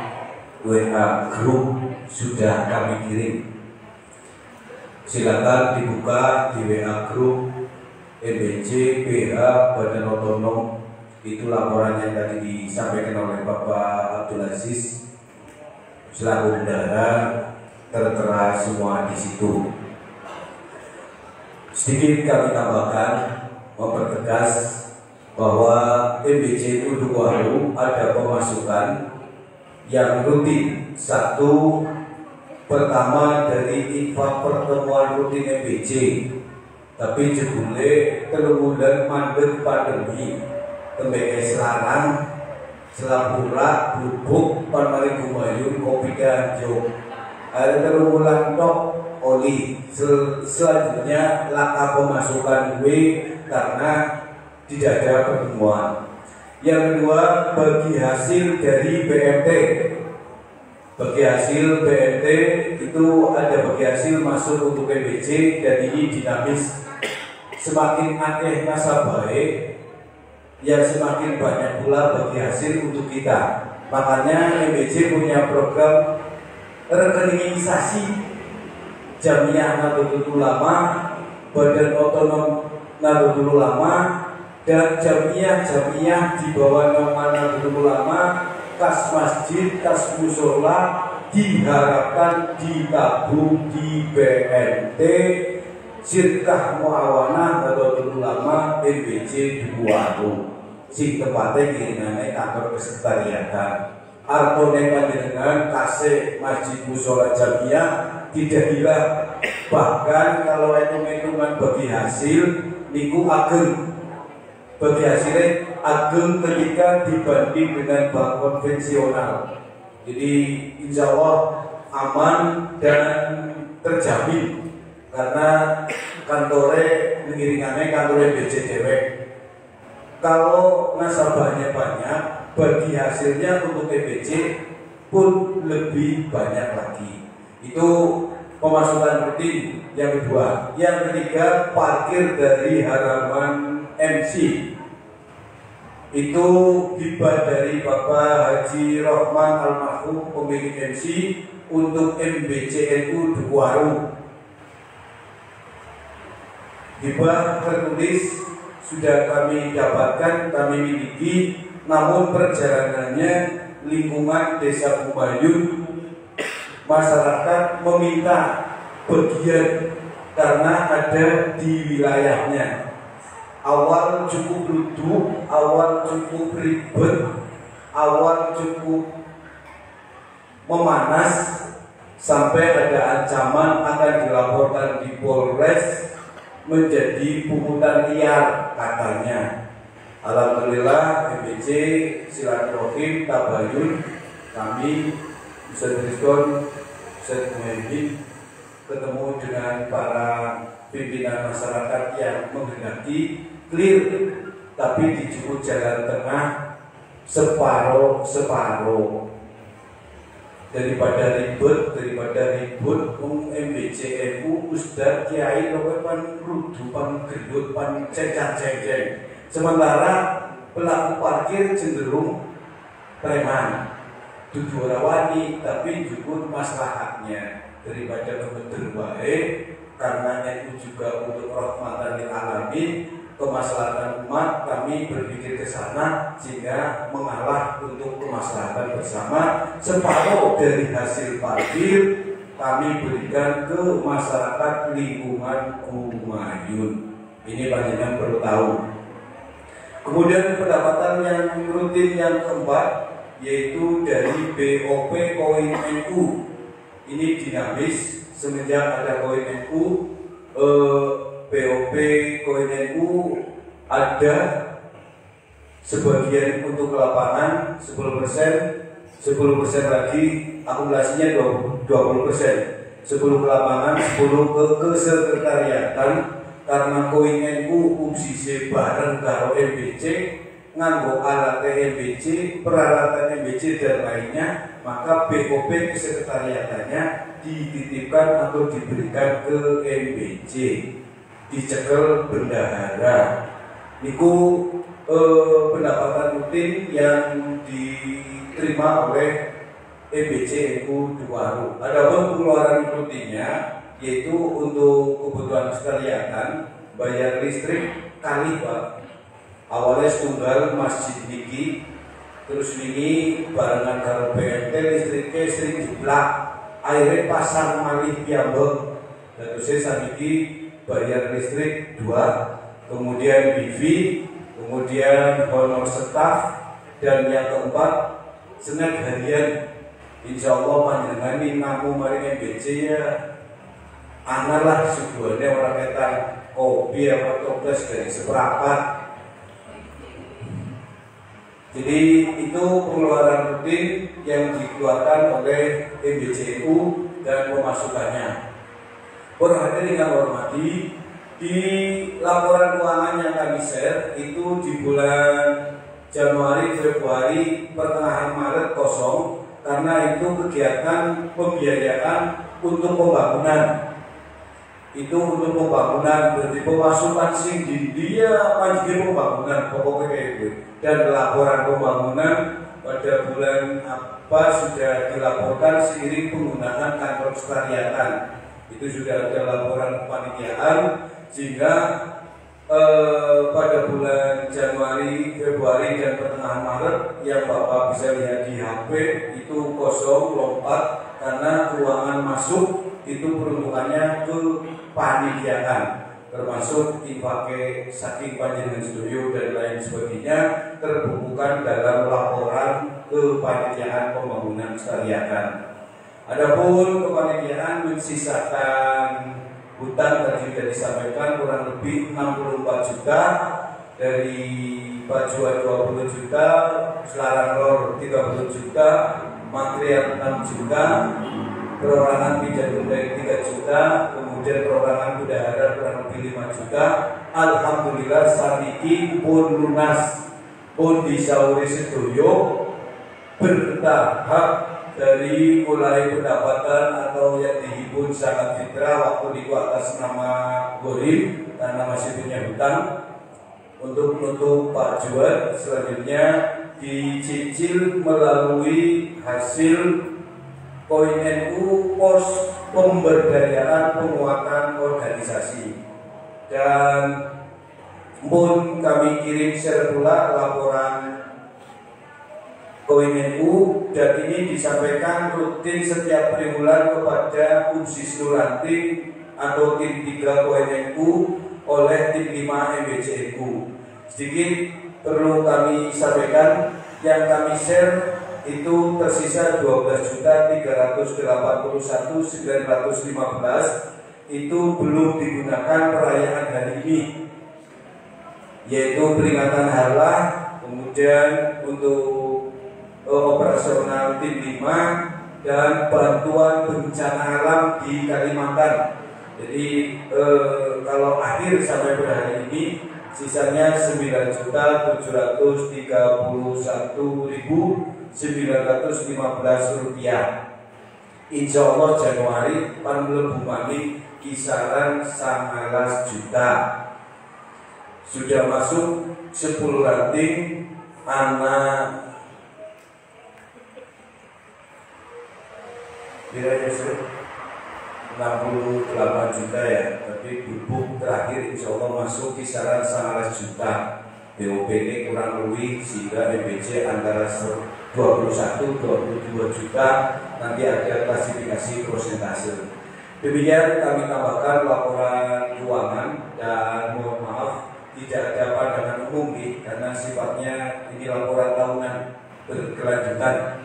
WA Group sudah kami kirim. Silakan dibuka di WA Group MBC PH Badan Otonom. Itu laporan yang tadi disampaikan oleh Bapak Abdul Aziz selaku bendahara, tertera semua di situ. Sedikit kami tambahkan, mempertegas bahwa MBC Dukuhalu ada pemasukan yang rutin. Satu, pertama dari infak pertemuan rutin MBC, tapi jebule telunggulan mandek pandemi tembeke Selarang, Selapura, Blubuk, Panmari Gumayun, Kopi Ganjo. Ada telunggulan tok oli. Selanjutnya laka pemasukan W karena tidak ada pertemuan. Yang kedua, bagi hasil dari BMT. Bagi hasil BMT itu ada bagi hasil masuk untuk MBC, dan ini dinamis. Semakin akeh nasabah, yang semakin banyak pula bagi hasil untuk kita. Makanya MBC punya program rekeningisasi Jamiah Nahdlatul Ulama, Badan Otonom Nahdlatul Ulama, dan jamiah-jamiah di bawah nama Nahdlatul Ulama, kas masjid, kas musola diharapkan ditabung di BNT Sirkah Muawanah Nahdlatul Ulama MBC Dukuhalu. Sing tempatnya kiringannya kantor kesekretariatan. Artone panjenengan kasih masjid musola jamiah tidak hilang. Bahkan kalau hitung-hitungan bagi hasil niku ageng. Bagi hasilnya ageng ketika dibanding dengan bank konvensional. Jadi insya Allah aman dan terjamin, karena kantore mengiringannya kantor BC dewek. Kalau nasabahnya banyak, bagi hasilnya untuk MBC pun lebih banyak lagi. Itu pemasukan rutin yang kedua. Yang ketiga, parkir dari halaman MC. Itu hibah dari Bapak Haji Rohman Almarhum pemilik MC untuk MBCNU Dukuhalu. Hibah tertulis sudah kami dapatkan, kami miliki, namun perjalanannya lingkungan Desa Gumayun, masyarakat meminta bagian karena ada di wilayahnya. Awal cukup luduh, awal cukup ribet, awal cukup memanas, sampai ada ancaman akan dilaporkan di Polres menjadi pungutan liar katanya. Alhamdulillah MBC silaturahim tabayun, kami bisa diskon, bisa Muhammad ketemu dengan para pimpinan masyarakat yang menghendaki clear, tapi dijemput jalan tengah separuh daripada ribut MBCNU Ustadz Kiai pan rudu pan gendut pan ceng. Sementara pelaku parkir cenderung preman, tujuh rawani, tapi juga maslahatnya daripada kebetulan baik, karena itu juga untuk rahmatan lil alamin, kemaslahatan umat, kami berpikir ke sana sehingga mengalah untuk kemaslahatan bersama. Separuh dari hasil parkir kami berikan ke masyarakat lingkungan Kumayun. Ini panjenengan perlu tahu. Kemudian pendapatan yang rutin yang keempat yaitu dari BOP Koin NU. Ini dinamis semenjak ada Koin NU. BOP Koin NU ada sebagian untuk lapangan 10%, 10% lagi akumulasinya 20%, 10 ke lapangan, 10 ke kesekretariatan. Karena Koin NU UCC bareng karo MBC nganggo alat MBC, peralatan MBC dan lainnya, maka BOP kesekretariatannya dititipkan atau diberikan ke MBC, dicekel bendahara. Niku pendapatan rutin yang diterima oleh MBC NU Duwaru. Adapun pengeluaran rutinnya yaitu untuk kebutuhan kesehatan, bayar listrik kali Pak. Awalnya setunggal masjid niki, terus ini barengan karo BMT listriknya sering jeblak, airnya pasang malih piyambak. Dan terus saniki bayar listrik 2, kemudian wifi, kemudian honor staf, dan yang keempat snack harian. Insya Allah panjenengan ini ngaku mari MBC ya. Analah sebuahnya orang kata kopi apa toples dari seperempat. Jadi itu pengeluaran rutin yang dikeluarkan oleh MBCNU dan pemasukannya. Berhadirin yang hormati, di laporan keuangan yang kami share itu di bulan Januari, Februari, pertengahan Maret kosong karena itu kegiatan pembiayaan untuk pembangunan. Itu untuk pembangunan, berarti pemasukan sing di dia panjang pembangunan pokoknya kayak itu. Dan laporan pembangunan pada bulan apa sudah dilaporkan seiring penggunaan kantor sekretariatan. Itu sudah ada laporan kepanitiaan sehingga pada bulan Januari, Februari dan pertengahan Maret yang Bapak bisa lihat di HP itu kosong lompat karena keuangan masuk itu peruntukannya ke panitiaan, termasuk infake saking panjenengan studio dan lain sebagainya terbukukan dalam laporan kepanitiaan pembangunan sekretariatan. Adapun kepanitiaan mensisakan hutang tadi sudah disampaikan kurang lebih 64 juta, dari bajuan 20 juta, selarang lor 30 juta, material 6 juta, perorangan pijat tunai 3 juta, kemudian perorangan bendahara kurang lebih 5 juta. Alhamdulillah saniki pun lunas, pun disauri sedoyo bertahap dari mulai pendapatan atau yang dihimpun zakat fitrah waktu di atas nama Gorim karena masih punya hutang untuk menutup Pak Juan. Selanjutnya dicicil melalui hasil Koin NU pos pemberdayaan penguatan organisasi, dan pun kami kirim share pula laporan Koin NU, dan ini disampaikan rutin setiap triwulan kepada UNSIS Nuranting atau tim 3 Koin NU oleh tim 5 MBCNU. Sedikit perlu kami sampaikan, yang kami share itu tersisa 12.381.915 itu belum digunakan perayaan hari ini, yaitu peringatan Harlah, kemudian untuk operasional tim 5 dan bantuan bencana alam di Kalimantan. Jadi kalau akhir sampai pada hari ini sisanya 9.331.915 rupiah. Insya Allah Januari panbel bumani kisaran 19 juta. Sudah masuk 10 ranting anak Biranya 68 juta ya, tapi bubuk terakhir insya Allah masuk kisaran 19 juta. BOPT kurang lebih, sehingga MBC antara 21-22 juta, nanti ada klasifikasi persentase. Demikian kami tambahkan laporan keuangan, dan mohon maaf tidak ada pandangan umum karena sifatnya ini laporan tahunan berkelanjutan.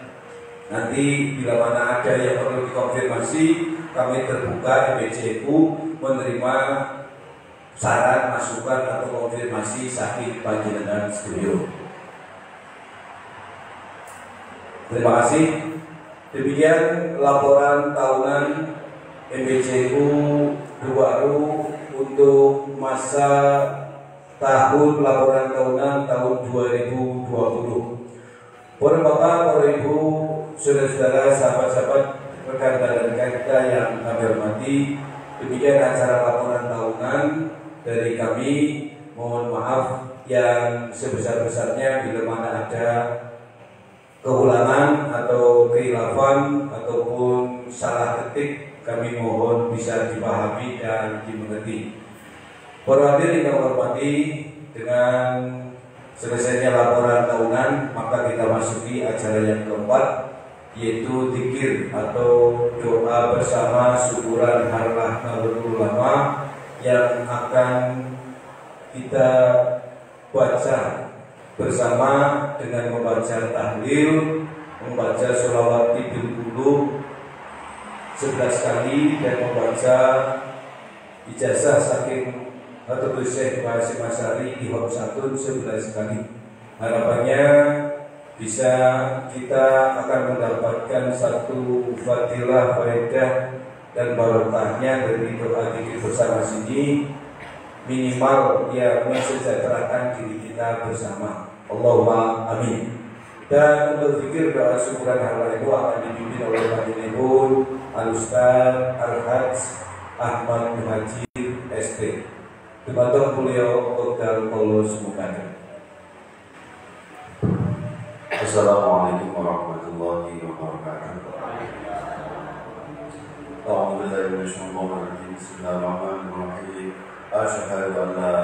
Nanti bila mana ada yang perlu dikonfirmasi, kami terbuka MBCU menerima saran, masukan atau konfirmasi saking panjenengan studio. Terima kasih. Demikian laporan tahunan MBCU Duwaru untuk masa tahun laporan tahunan tahun 2020. Para Bapak, para Ibu, saudara-saudara, sahabat-sahabat, rekan-rekan kita yang kami hormati, demikian acara laporan tahunan dari kami. Mohon maaf yang sebesar-besarnya bila mana ada keulangan atau kekhilafan ataupun salah ketik, kami mohon bisa dipahami dan dimengerti. Para hadirin yang hormati, dengan selesainya laporan tahunan, maka kita masuki acara yang keempat, yaitu zikir atau doa bersama syukuran harlah Nahdlatul Ulama yang akan kita baca bersama dengan membaca tahlil, membaca sholawat Idul Qulub 11 kali, dan membaca ijazah saking atau Syekh Hasyim Asy'ari di Hom Satun 11 kali. Harapannya bisa kita akan mendapatkan satu fadilah, faedah dan barokahnya dari doa zikir bersama sini, minimal ya mensejahterakan diri kita bersama. Allahumma amin. Dan untuk zikir doa syukuran hari itu akan dipimpin oleh Fadilul Al-Ustaz Al-Hajj Ahmad Muhajir ST. Dibantu beliau Dr. Paulus Mukaddam. Assalamualaikum warahmatullahi wabarakatuh. A'udzu billahi minasyaitonir rajim. Bismillahirrahmanirrahim. Asyhadu an la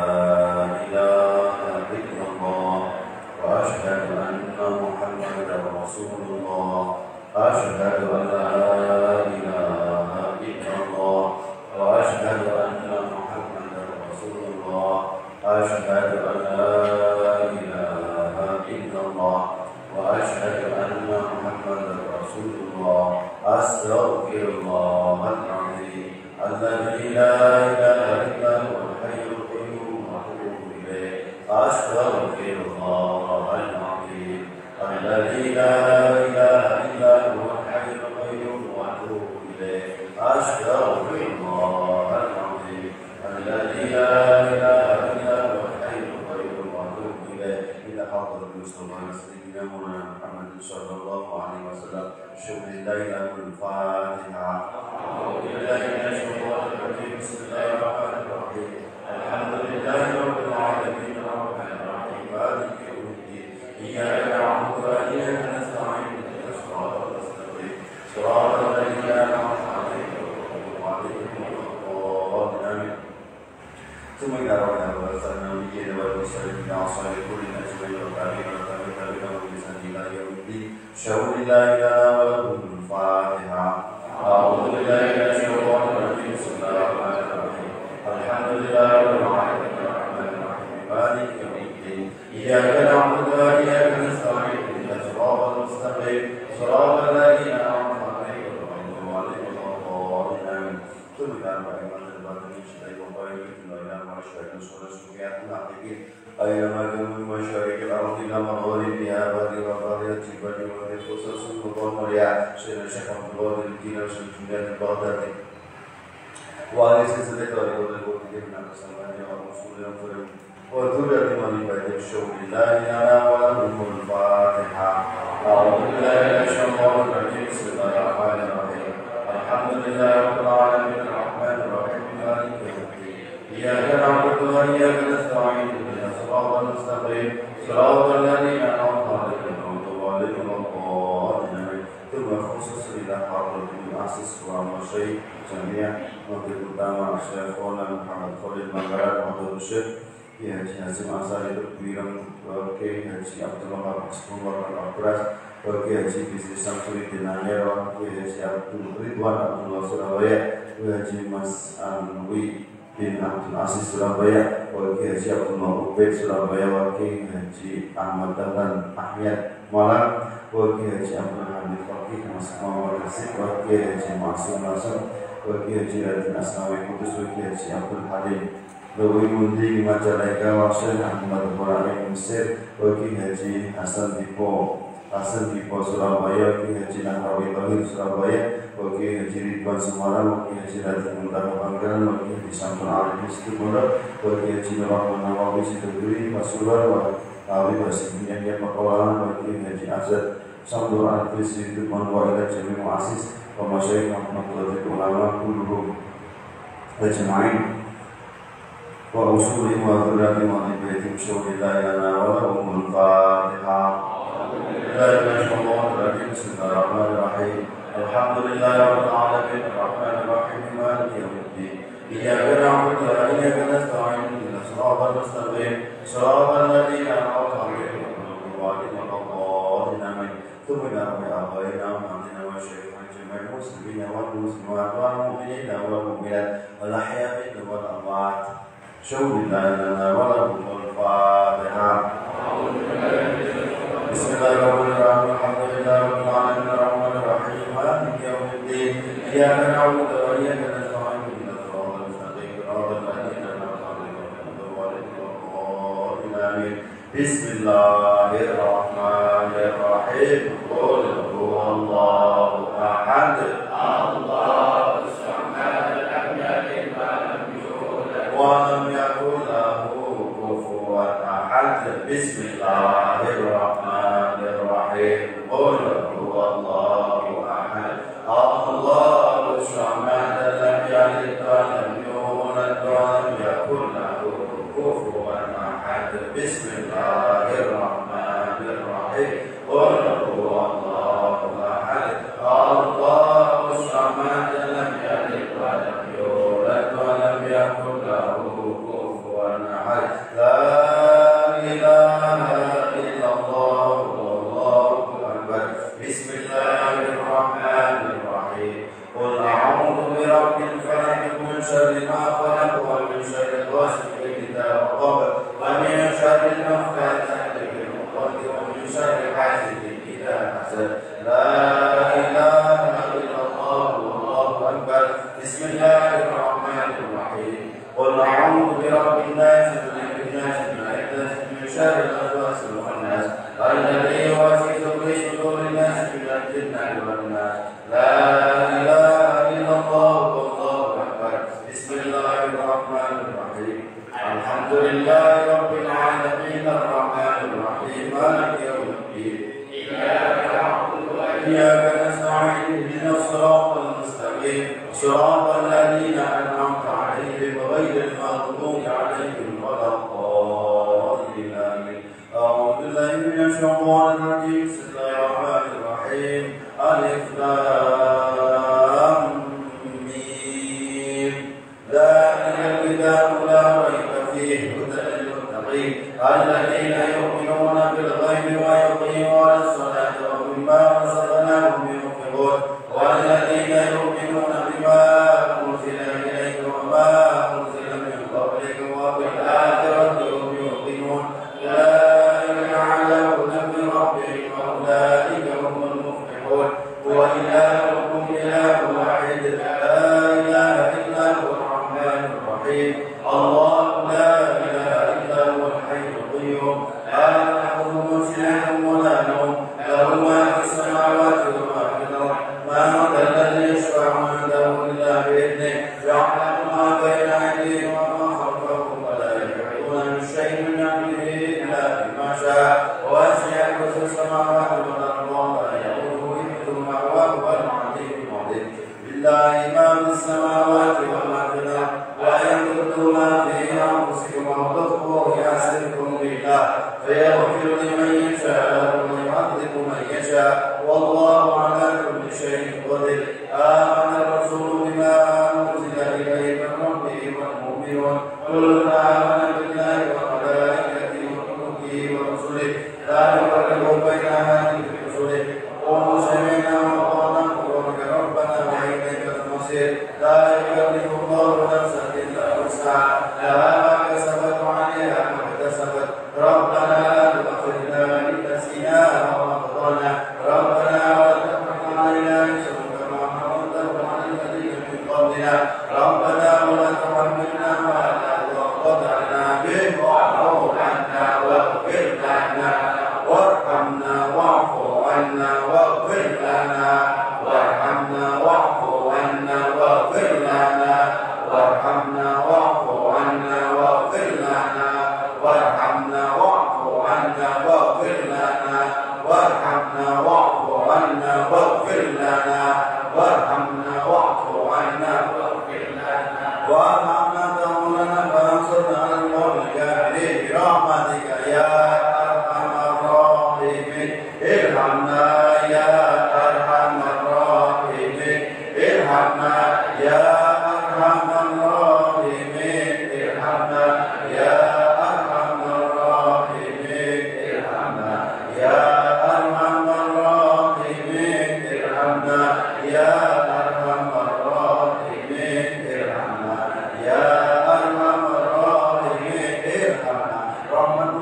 ilaha illallah wa asyhadu anna Muhammadar Rasulullah. Asyhadu an la ilaha illallah wa asyhadu anna Muhammadar Rasulullah. Asyhadu an la ilaha illallah wa asyhadu anna Muhammadar Rasulullah. Astaghfirullahal azim alladzi la ilaha illa huwal hayyul qayyum wa atubu ilaih. Astaghfirullahal azim alladzi la ilaha illa huwal hayyul qayyum wa atubu ilaih. Astaghfirullahal azim alladzi la ilaha illa huwal hayyul qayyum wa atubu ilaih. Ila hadratil Mustafa sayyidina Muhammad sallallahu alaihi wasallam. Syukurillahil Fatihah. A'udzubillahi minasyaitonir rajim. Bismillahirrahmanirrahim. Alhamdulillahi rabbil alamin arrahmanir rahim maliki yaumiddin. Iyyaka na'budu wa iyyaka nasta'in. Ihdinas siratal mustaqim. Siratal ladzina an'amta 'alaihim ghairil maghdubi 'alaihim. Semoga Allah bersabar bikin wa bisalim na'asal kulli najmin wa ta'ala wa ta'ala wa bisalim yaumiddin. Syaulillahi Al-Fatihah. A'udzu billahi minasyaitonir rajim. Bismillahirrahmanirrahim. Alhamdulillahirabbil alamin arrahmanir rahim maliki yaumiddin. Iyyaka na'budu wa iyyaka nasta'in. Ihdinas siratal mustaqim. Siratal ladzina an'amta 'alaihim ghairil maghdubi 'alaihim. أينما كانوا من مشارق الأرض إلى مغاربها بادرة بادرة الجبال والقصص والمريع سيدنا الشيخ عبد الوهاب الدين والسلطان البغدادي وعلى سلسلة طريقة الوحيد من السلمان والرسول الأكرم وذرية من بعد الشوق لا إله وله الفاتحة. أعوذ بالله من الشيطان الرجيم. بسم الله الرحمن الرحيم. الحمد لله رب العالمين الرحمن الرحيم مالك يوم الدين. إياك نعبد وإياك نستعين. صراط المستقيم صراط الذين أنعمت عليهم غير المغضوب عليهم ولا الضالين. ثم خصص إلى حضرة Asis Ulama Syekh Jamiah Wakil Utama Syekh Muhammad Khalil Manggaran Muhammad Syekh Kiai Haji Hasim Asari Birang Kiai Haji Abdul Wahab Asbullah Al-Abras Kiai Haji Bisri Samsudin Anir Kiai Haji Abdul Ridwan Abdullah Surabaya Kiai Haji Mas Anwi bin Abdul Aziz Surabaya Kiai Haji Abdullah Ubaid Surabaya Kiai Haji Ahmad Dahlan Ahmad Malang Kiai Haji Abdul Hamid Fakih Mas Muhammad Nasib Kiai Haji Masum Nasr Kiai Haji Radin Asnawi Kudus Kiai Haji Abdul Halim Lawi Mundi Majalengka Wasil Ahmad Ibrahim Mesir Kiai Haji Hasan Dipo Surabaya Kiai Haji Nahrawi Tahir Surabaya Kiai Haji Ridwan Semarang Kiai Haji Radin Muntah Bangkalan Kiai Haji Samsul Arif Situbondo Kiai Haji Rahman Nawawi Situgiri Pasuruan Abi Basim Yang Pakawalan Kiai Haji Azad Samsul Arif Situbondo Wailah Jami Muasis Pemasyayikh Muhammad Latif Ulama Kulluhum Ajma'in wa usuli wa dhurrati wa ibaitim syuhidai lana wa lahumul fatihah Bismillahirrahmanirrahim Alhamdulillahi rabbil alamin Ar-Rahmanir Rahim Maliki yaumiddin Iyyaka na'budu wa iyyaka nasta'in ihdinas siratal mustaqim siratal ladzina an'amta 'alaihim ghairil maghdubi 'alaihim Tubna wa abaina ma'amina wa syaikhana jami'al muslimina wal muslimat wal mu'minina wal mu'minat wal ahya'i wal amwat شهد لنا ولهم الفاتحة بسم الله الرحمن الرحيم الحمد لله رب العالمين الرحمن الرحيم مالك يوم الدين إياك نعبد وإياك نستعين اهدنا الصراط المستقيم صراط الذين أنعمت عليهم غير المغضوب عليهم بسم الله الرحمن الرحيم قل هو الله أحد الله الصمد لم يلد ولم يولد ولم يكن له كفوا أحد بسم الله الرحمن الرحيم قل هو الله أحد الله الصمد لم يلد ولم يولد ولم يكن له كفوا أحد بسم الله الرحمن الرحيم قل هو الله أحد الله الصمد لم يلد ولم يولد ولم يكن له كفوا أحد لا إله إلا الله والله أكبر بسم الله الرحمن الرحيم قل أعوذ برب الفلق من شر ما خلق ومن شر غاسق إذا وقب ومن شر النفاثات في العقد ومن شر حاسد إذا حسد لا إله إلا الله والله أكبر بسم الله الرحمن الرحيم قل أعوذ برب الناس ملك الناس من شر الوسواس الخناس الذي يوسوس في صدور الناس من الجنة والناس لا إله إلا الله والله أكبر بسم الله الرحمن الرحيم الحمد لله رب العالمين الرحمن الرحيم مالك يوم الدين إياك نعبد وإياك نستعين اهدنا الصراط المستقيم صراط الذين أنعمت عليهم غير المغضوب عليهم ولا الضالين آمين أعوذ بالله من الشيطان الرجيم بسم الله الرحمن الرحيم ألف لام ميم ذلك الكتاب لا ريب فيه هدى للمتقين الذين يؤمنون بالغيب ويقيمون الصلاة ومما رزقناهم ينفقون والذين يؤمنون بما أنزل إليك وما أنزل من قبلك وبالآخرة هم يوقنون أولئك على هدى من ربهم وأولئك هم المفلحون هو إلهكم إله واحد لا إله إلا هو الرحمن الرحيم الله لا إله إلا هو الحي القيوم لا تأخذه سنة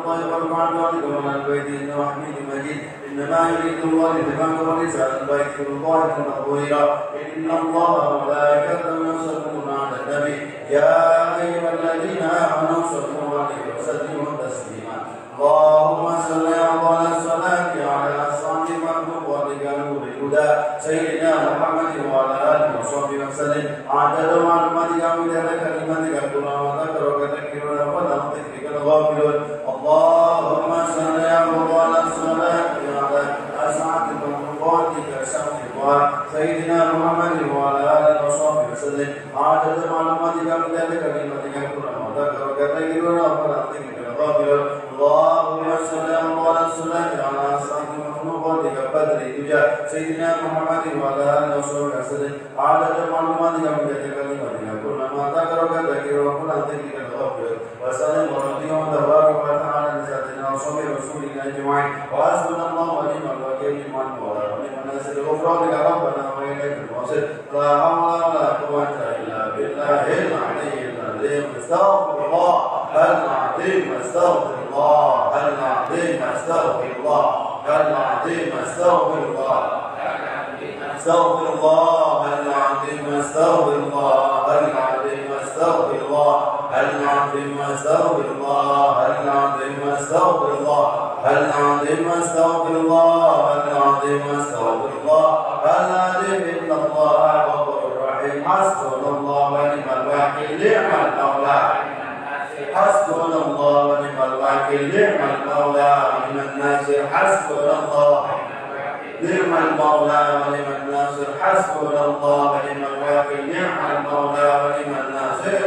الله وبركاته عليكم وعلى البيت إنه حميد مجيد إنما يريد الله لتبارك ولسان البيت الله تطهيرا إن الله وملائكته يصلون على النبي يا أيها الذين آمنوا صلوا عليه وسلموا تسليما اللهم صل على الصلاة على أصحاب المخلوق ولقلوب الهدى سيدنا محمد وعلى آله وصحبه وسلم عدد معلوماتك ومدد كلماتك كلها وذكرك تذكرنا ولا ذكرك الغافلون اللهم صل على الصلاة على أسعد المخلوقات كشمس الضحى سيدنا محمد وعلى آله وصحبه وسلم عدد معلوماتك ومدد كلماتك كلها وذكرك تذكرنا ولا ذكرك الغافلون اللهم صل على الصلاة على أسعد المخلوقات كبدر الدجى سيدنا محمد وعلى آله وصحبه وسلم عدد معلوماتك ومدد كلماتك كلما ذكرك ذكرك ولا ذكرك الغافلون وسلم ورضي تبارك وتعالى لسيدنا وصحبه رسولنا أجمعين وحسبنا الله ونعم الوكيل من ولا ونعم الناصر غفرانك ربنا وإليك المصير لا حول ولا قوة إلا بالله العلي العظيم استغفر الله العظيم استغفر الله العظيم استغفر الله العظيم استغفر الله استغفر الله العظيم استغفر الله العظيم استغفر الله العظيم استغفر الله العظيم استغفر الله العظيم استغفر الله العظيم استغفر الله العظيم إن الله غفور رحيم حسبنا الله ونعم الوكيل نعم المولى حسبنا الله ونعم الوكيل نعم المولى ونعم الناصر حسبنا الله نعم المولى ونعم الناصر حسبنا الله ونعم الوكيل نعم المولى ونعم الناصر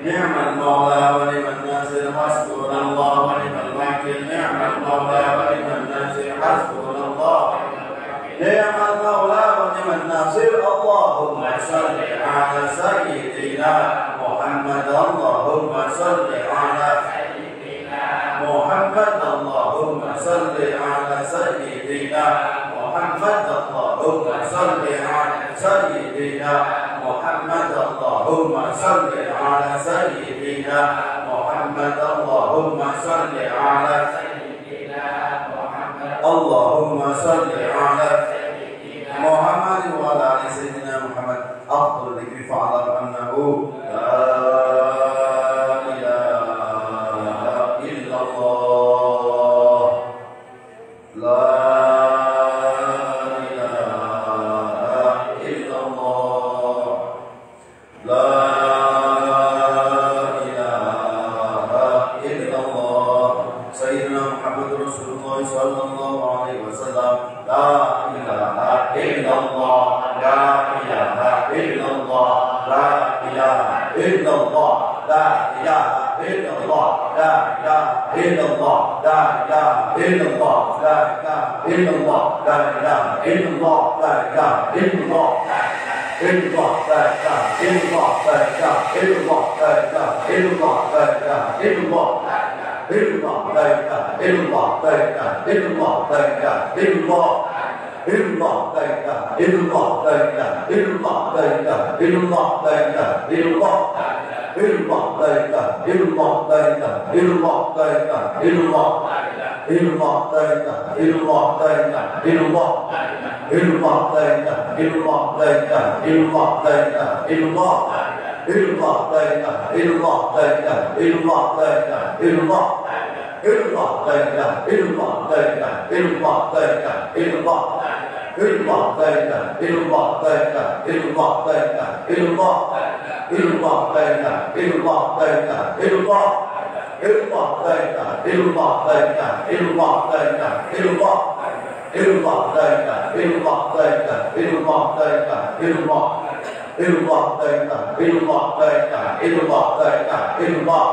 نعم المولى ونعم الناصر حسبنا الله ونعم الوكيل نعم المولى ونعم الناصر حسبنا الله نعم المولى ونعم الناصر اللهم صل على سيدنا محمد اللهم صل على محمد اللهم صل على سيدنا محمد اللهم صل على سيدنا محمد اللهم صل على سيدنا محمد اللهم صل على سيدنا محمد اللهم صل على محمد وعلى آل سيدنا محمد أفضل الذكر فاعلم أنه لا إله إلا الله لا إله إلا الله لا إله إلا الله سيدنا محمد رسول الله صلى الله عليه وسلم لا إله إلا الله لا إله إلا الله لا إله إلا الله لا إله إلا الله لا إله إلا الله لا إله إلا الله لا إله إلا الله لا إله إلا الله لا إله إلا الله إلا الله لا إله إلا الله لا إله إلا الله لا إله إلا الله لا إله إلا الله إلا الله لا إله إلا الله لا إله إلا الله لا إله إلا الله إلا الله لا إله إلا الله لا إله إلا الله لا إله إلا الله لا إله إلا الله إلا الله لا إله إلا الله لا إله إلا الله لا إله إلا الله إلا الله لا إله إلا الله لا إله إلا الله إلا الله لا إله إلا الله لا إله إلا الله لا إله إلا الله إلا الله لا إله إلا الله لا إله إلا الله لا إله إلا الله إلا الله لا إله إلا الله لا إله إلا الله لا إله إلا الله إلا الله لا إله إلا الله لا إله إلا الله لا إله إلا الله إلا الله لا إله إلا الله لا إله إلا الله إلا الله لا إله إلا الله لا إله إلا الله لا إله إلا الله إلا الله لا إله إلا الله لا إله إلا الله لا إله إلا الله إلا الله لا إله إلا الله لا إله إلا الله لا إله إلا الله إلا الله لا إله إلا الله لا إله إلا الله لا إله إلا الله لا إله إلا الله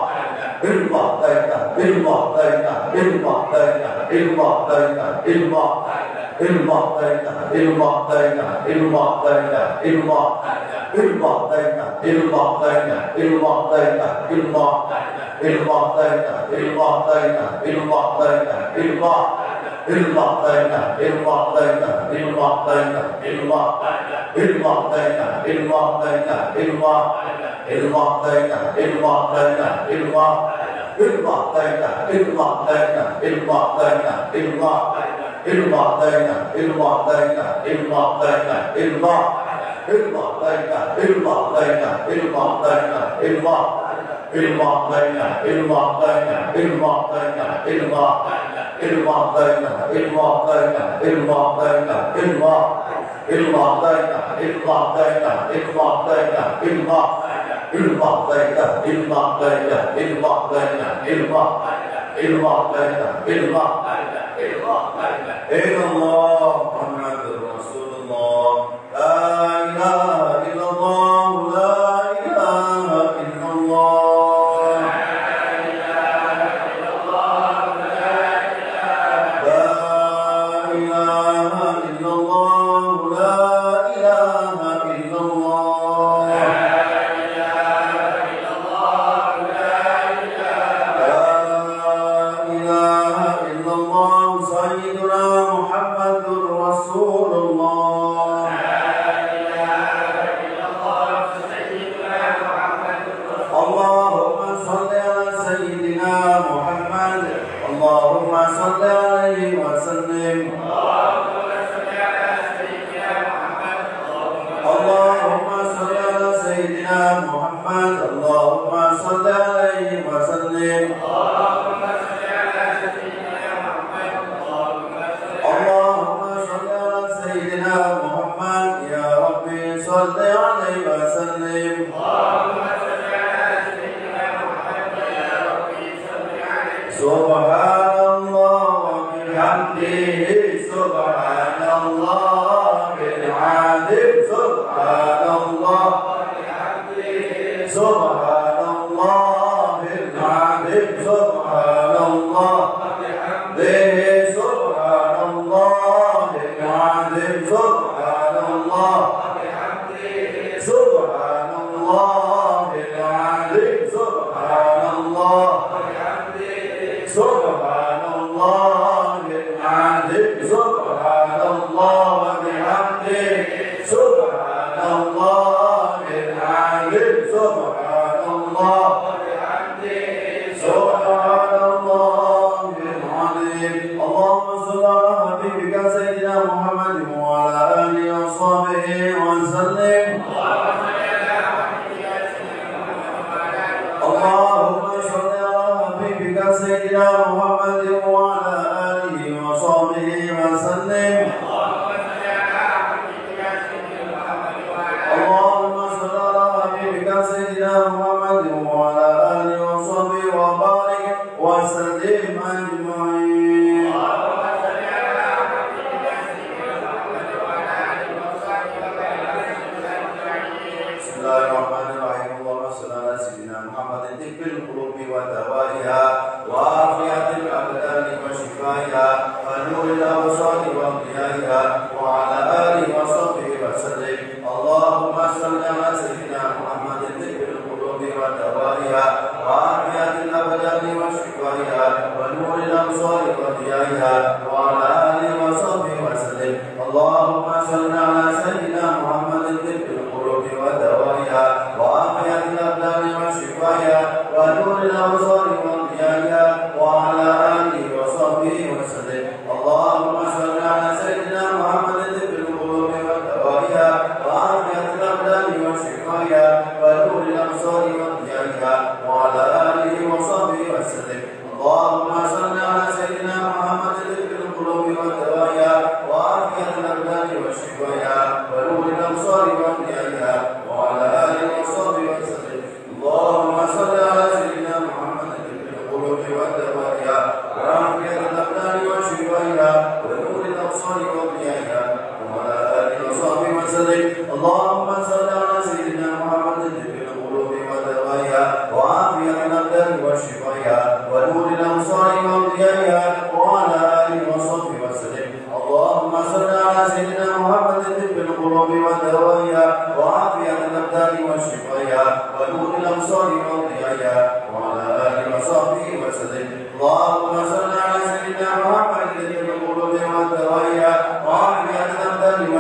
إلا الله لا إله إلا الله لا إله إلا الله لا إله إلا الله إلا الله لا إله إلا الله لا إله إلا الله لا إله إلا الله إلا الله لا إله إلا الله لا إله إلا الله لا إله إلا الله إلا الله لا إله إلا الله لا إله إلا الله لا إله إلا الله إلا الله لا إله إلا الله لا إله إلا الله إلا الله لا إله إلا الله لا إله إلا الله إلا الله لا إله إلا الله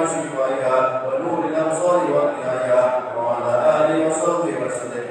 وشفائها ونور الأبصار وضيائها وعلى آله وصحبه وسلم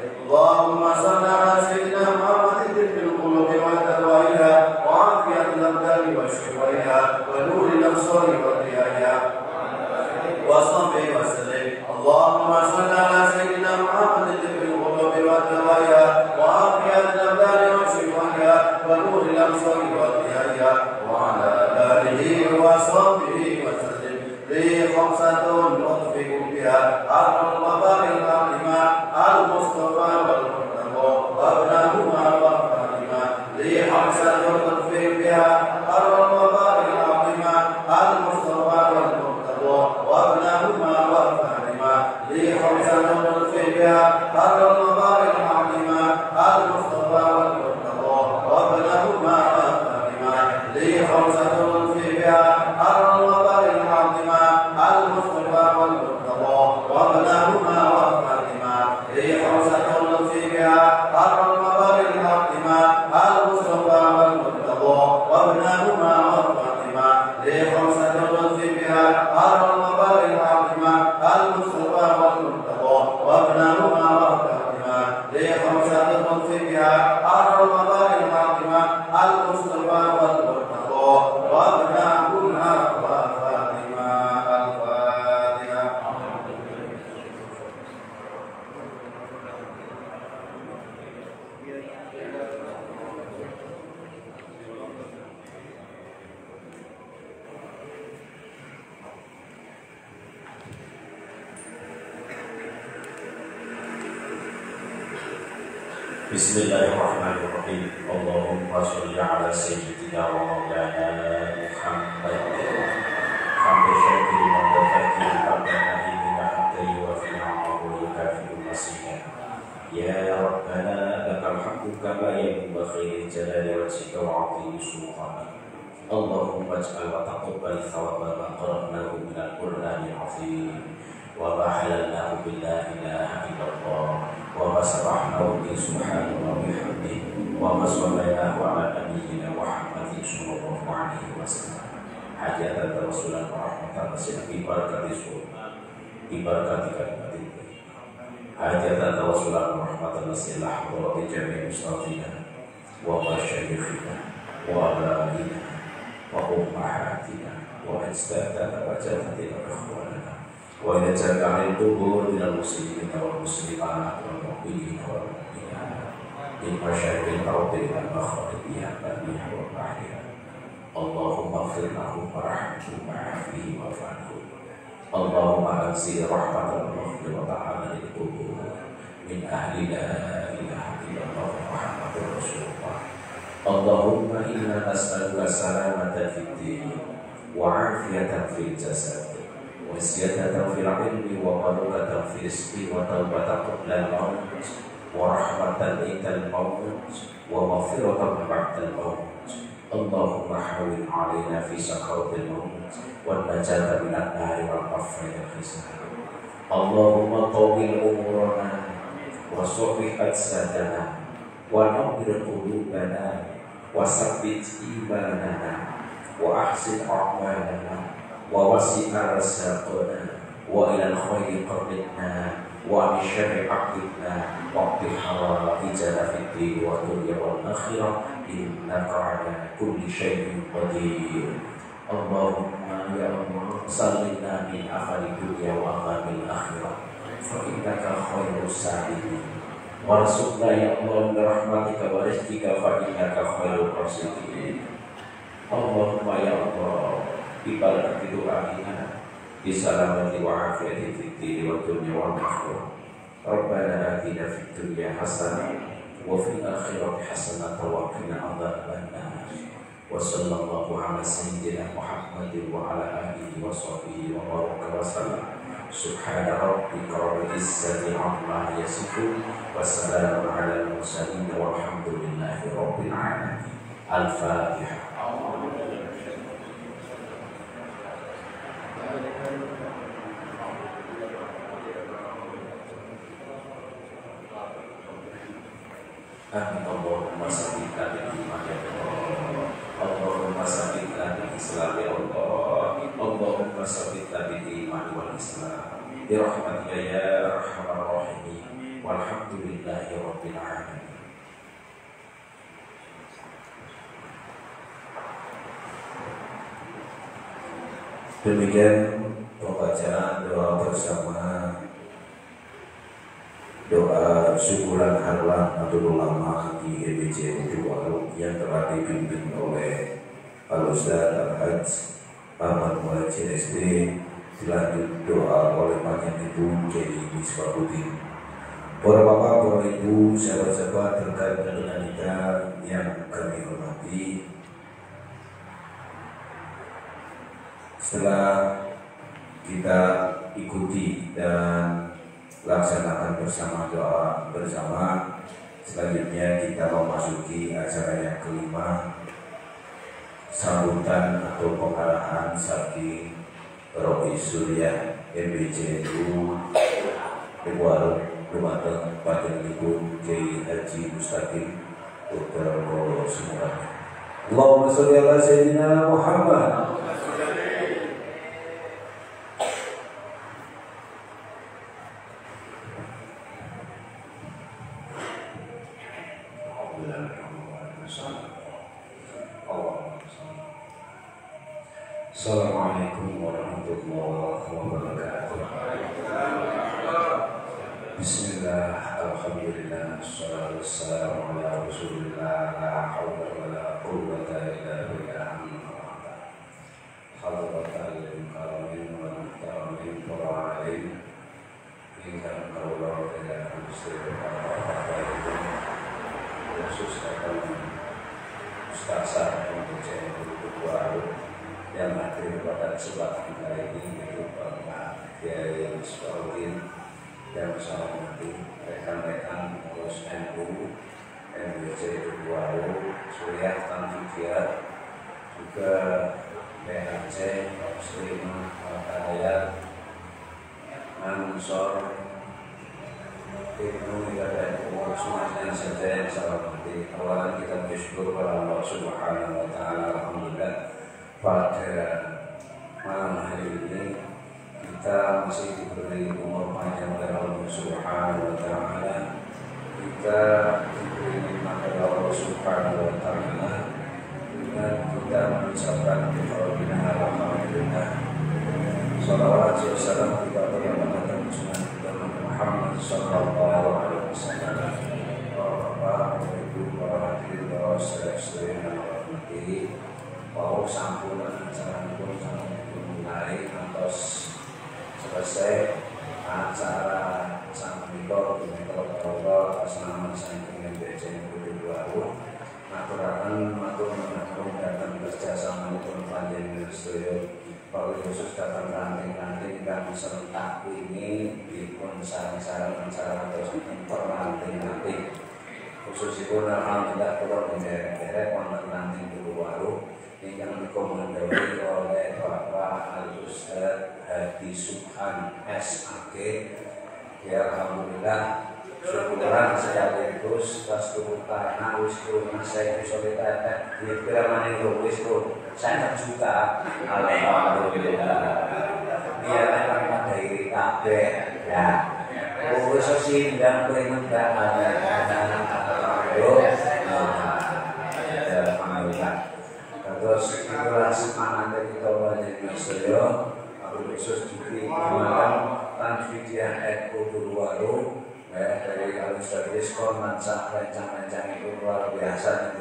Bismillahirrahmanirrahim. Allahumma sholli ala sayyidina wa maulana Muhammad. Hamda syakirin wa tafakirin hamda na'imin hamda yuwafi ni'amahu wa yukafi'u masihah. Ya Rabbana lakal hamdu kama yanbaghi li jalali wajhika wa 'azimi sultanik. Allahumma ij'al wa taqabbal thawaba ma qara'nahu min al-Qur'anil 'azim wa ma halalnahu bil la ilaha illallah wa ma sabahnahu bi subhanallahi wa bihamdihi wa ma sallallahu ala nabiyyina Muhammadin sallallahu alaihi wasallam. Hajatan tawassulan wa rahmatan bi barakati sunnah bi barakati kalimatin hajatan tawassulan wa rahmatan nasilah wa bi jami'i mustafina wa masyayikhina wa abaina wa ummahatina wa ajdadana wa jaddatina wa ikhwanana wa ila jami'il qubur minal muslimin wal muslimat wal mu'minin wal mu'minat min masyayikhil ardi wal maghribiha wal biha wal bahriha. Allahumma ighfir lahum warhamhum wa'afihi wa'fu anhum. Allahumma anzil rahmatan wa maghfiratan 'alal qubur min ahli la ilaha illallah Muhammadur Rasulullah. Allahumma inna nas'aluka salamatan fid din wa 'afiyatan fil jasad wa ziyadatan fil 'ilmi wa barakatan fil rizqi wa tawbatan qabla al-maut wa rahmatan indal maut wa maghfiratan ba'dal maut. Allahumma hawwin 'alaina fi sakhatil maut wan najata minan nari wal afwi wal hisab. Allahumma tawwil umurana wa sahih ajsadana wa nawwir qulubana wa sabbit imanana wa ahsin a'malana wa wasi' arzaqana wa ila al-khayri qarbitna wa min syarri aqibna wa qdi hawaijana fid din wa dunya wal akhirah innaka ala kulli syai'in qadir. Allahumma ya Allah sallimna min afali dunya wa amamil akhirah fa innaka khairus sabirin warzuqna ya Allah min rahmatika wa rizqika fa innaka khairur raziqin. Allahumma ya Allah ibarakati doaina bisalamati wa afiyati fid din wa dunya wal akhirah. Rabbana atina fid dunya hasanah wa fil akhirati hasanah wa qina adzaban nar. Wa sallallahu ala sayyidina Muhammadin wa ala alihi wa sahbihi wa baraka wa sallam. Subhana rabbika rabbil izzati amma yasifun wa salamun ala al-mursalin walhamdulillahi rabbil alamin. Al-Fatihah. Amin. Allahumma sabbitna bil iman ya Allah. Allahumma sabbitna bil Islam ya Allah. Allahumma sabbitna bil iman wal Islam bi rahmatika ya arhamar rahimin walhamdulillahi rabbil alamin. Demikian pembacaan doa bersama, doa syukuran harlah Nahdlatul Ulama di EBJ Udu yang telah dipimpin oleh Al-Ustaz Al-Hajj Ahmad Muhajir SD, dilanjut doa oleh Panjang Ibu Kiai Misbahuddin. Para bapak, para ibu, sahabat-sahabat terkait dengan kita yang kami hormati, setelah kita ikuti dan laksanakan bersama doa bersama, selanjutnya kita memasuki acara yang kelima, sambutan atau pengarahan saking Robi Surya MBCU Ebuaruk Lumateng Panjenenganipun Kiai Haji Mustaqim Putra Kolo Sumurah. Allahumma sholli ala sayyidina Muhammad. Assalamualaikum warahmatullahi wabarakatuh. Bismillah, alhamdulillah, wassalatu wassalamu ala rasulillah, la hawla wa la quwwata illa billah. Hadratal karamin wa muhtaramin para alim ingkang kawula ingkang Gusti Allah khusus akan Ustazah untuk kedua yang hadir pada kesempatan kali ini, yaitu Bapak Kiai Misbahuddin yang saya hormati rekan-rekan pengurus NU, MBC kedua Suriah Tanfidiat, juga PHC Muslimah Al-Hayat Ansor Ibnu dan pengurus yang saja yang saya hormati. Awalan kita bersyukur kepada Allah Subhanahu wa Ta'ala. Alhamdulillah, pada malam hari ini kita masih diberi umur panjang oleh Allah Subhanahu wa Ta'ala. Kita diberi nikmat oleh Allah Subhanahu wa Ta'ala dengan kita mengucapkan alhamdulillah. Salawat dan salam kita kepada Muhammad sallallahu alaihi wasallam. Bapak, Ibu, para hadirin, para saudara-saudari yang dirahmati, bahwa sampun acara pun mulai atau selesai acara sang mikro metode asrama samping BC kedua maturakan matur menaung datang kerjasama pun panjenengan sedaya. Kalau khusus datang ranting-ranting dan serentak ini dipun sarang-sarang acara terus ranting-ranting khususipun alhamdulillah kalau menderek wonten ranting dulu waru yang dikomandoi oleh Bapak Al-Ustaz Hadi Subhan SAG. Ya alhamdulillah syukuran sekaligus pas karena wisku saya solidaritas di kiraman itu wisku 1 juta. Alhamdulillah dia memang pada iri kabeh ya khusus sindang peringatan alhamdulillah. Terus itulah semangat kita banyak masalah khusus di malam Tanfidiah NU Purwaru dari Al-Ustaz Diskon mansah rencang-rencang itu luar biasa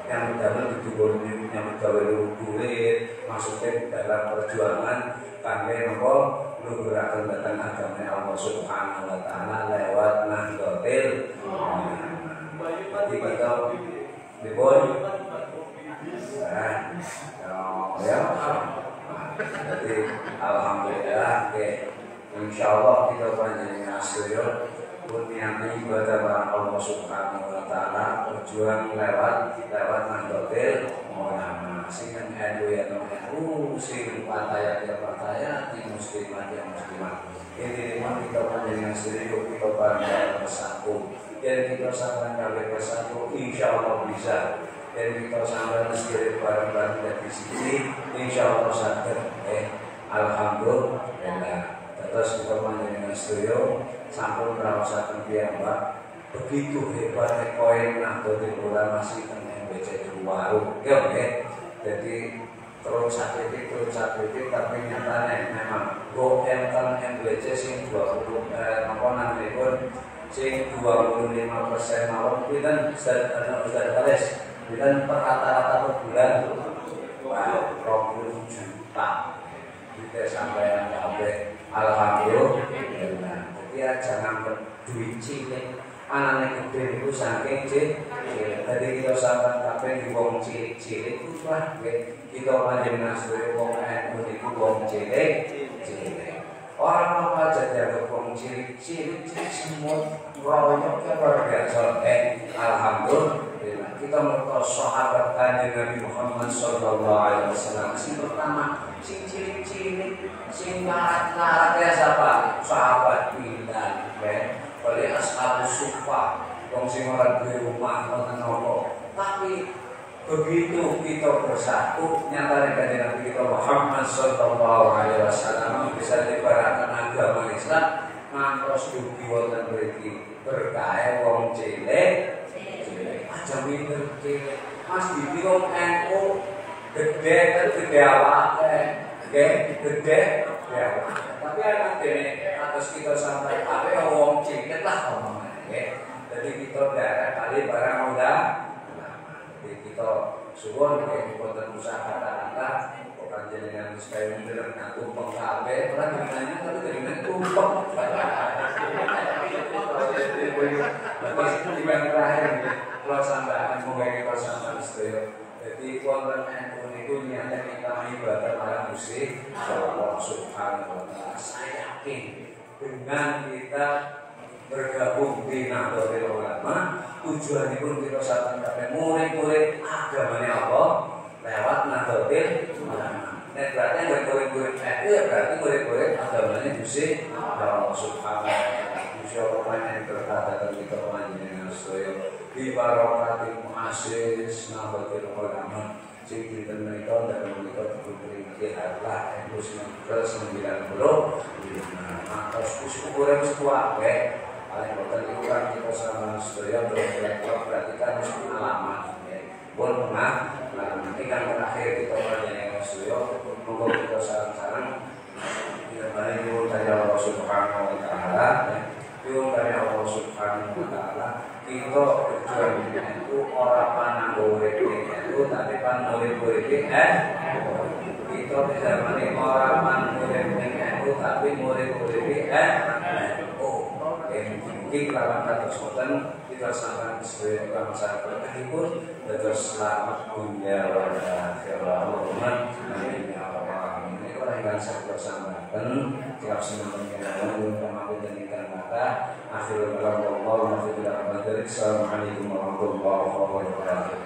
yang dalam didukung yang gawe duit maksudnya dalam perjuangan kangge nopo luhuraken dhateng agama Allah Subhanahu wa Ta'ala lewat Nahdlatul Ulama. Kita dipun ya jadi alhamdulillah insyaallah kita panjenengan sedaya pun niati ibadah barang Allah Subhanahu wa Ta'ala berjuang lewat Nahdlatul Ulama sing NU ya NU sing pataya muslimat ya muslimat ini memang kita panjenengan sedaya kita bareng bersatu dan kita sampai kali bersatu insyaallah bisa dan kita sampai meski bareng-bareng dari sisi insyaallah sadar alhamdulillah. Terus kita panjenengan sedaya sampun raosaken piyambak begitu hebatnya koin Nahdlatul Ulama masih teng MBC Waru ya nggih. Jadi terus sakit tapi nyatane memang go enten MBC sing 20 napa namanya sing 25% mawon pinten Ustaz Haris pinten per rata-rata per bulan wah 20 juta kita sampai kabeh. Alhamdulillah. Jadi aja ngambil duit cilik. Anaknya gede itu saking jadi kita sampai kabeh di wong cilik-cilik itu lah kita panjenengan sedaya wong NU niku wong cilik. Orang apa aja dianggap wong cilik semua royoknya luar biasa. Alhamdulillah kita mertos sahabat kanjeng Nabi Muhammad sallallahu alaihi wasallam sing pertama sing cilik-cilik sing ngarat ya siapa? Sahabat Bilal oleh Ashabus Suffah wong sing ora duwe rumah wonten napa. Tapi begitu kita bersatu nyatane kanjeng Nabi kita Muhammad sallallahu alaihi wasallam bisa dibarakan agama Islam ngantos dugi wonten mriki berkah wong cilik aja minder cilik Mas Bibi wong NU gede kan gede awake gede ya tapi anak dene atas kita sampai kabeh wong cilik lah omongane jadi kita daerah kali barang udah jadi kita suwun nggih wonten usaha kata-kata bukan jenengan sekali minder ngaku pengkabe ora dinanya tapi dengan tumpeng Tapi yang terakhir kalau sampai mungkin kalau sampai sedaya. Jadi wonten NU niku niatnya kita ibadah marang Gusti Allah Subhanahu wa taala. Saya yakin dengan kita bergabung di Nahdlatul Ulama, tujuan pun kita sampai kabeh murid-murid agamane Allah lewat Nahdlatul Ulama. Nek berarti murid-murid NU ya berarti murid-murid agamane Gusti Allah Subhanahu wa taala. Insyaallah panjenengan berkata kita panjenengan sedaya di barakatil muassis Nahdlatul Ulama sing dinten menika dan menika diberi Allah NU 1990 atas ukuran wis kuwabe paling boten iku kan kita sama sedaya berarti kan wis alamat pun pernah nanti kan terakhir kita panjenengan sedaya monggo kita sareng-sareng kita balik dari Allah Subhanahu wa taala dari Allah Subhanahu wa taala kita berjuang itu orang pananggo urip itu tapi pan murid-murid kita bisa mani orang pananggo urip itu tapi murid-murid mungkin lawan kata sultan kita sampai sesuai dengan masyarakat berkahipun terus selamat dunia dan akhirat amin ya rabbal alamin. Ini orang yang saya bersamakan tiap senang dengan aku dan mata akhirul kalam Allah wa fi'il al-badri. Assalamualaikum warahmatullahi wabarakatuh.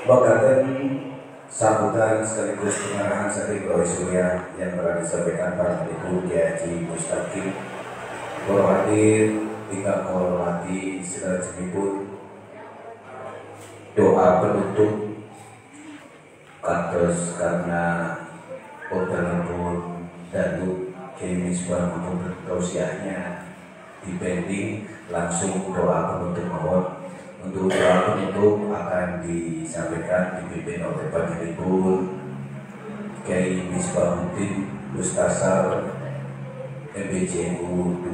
Bagaimana sambutan sekaligus pengarahan dari Bapak Surya yang telah disampaikan para Ibu Kiai Haji Mustaqim. Para hadir tinggal menghormati sedherejengipun doa penutup kados karena organipun Datuk Kiai Misbah maupun tausiahnya dipending langsung doa penutup mawon. Untuk doa penutup akan disampaikan dipimpin oleh Panjenengan Kiai Misbahuddin Mustasar MBCU 2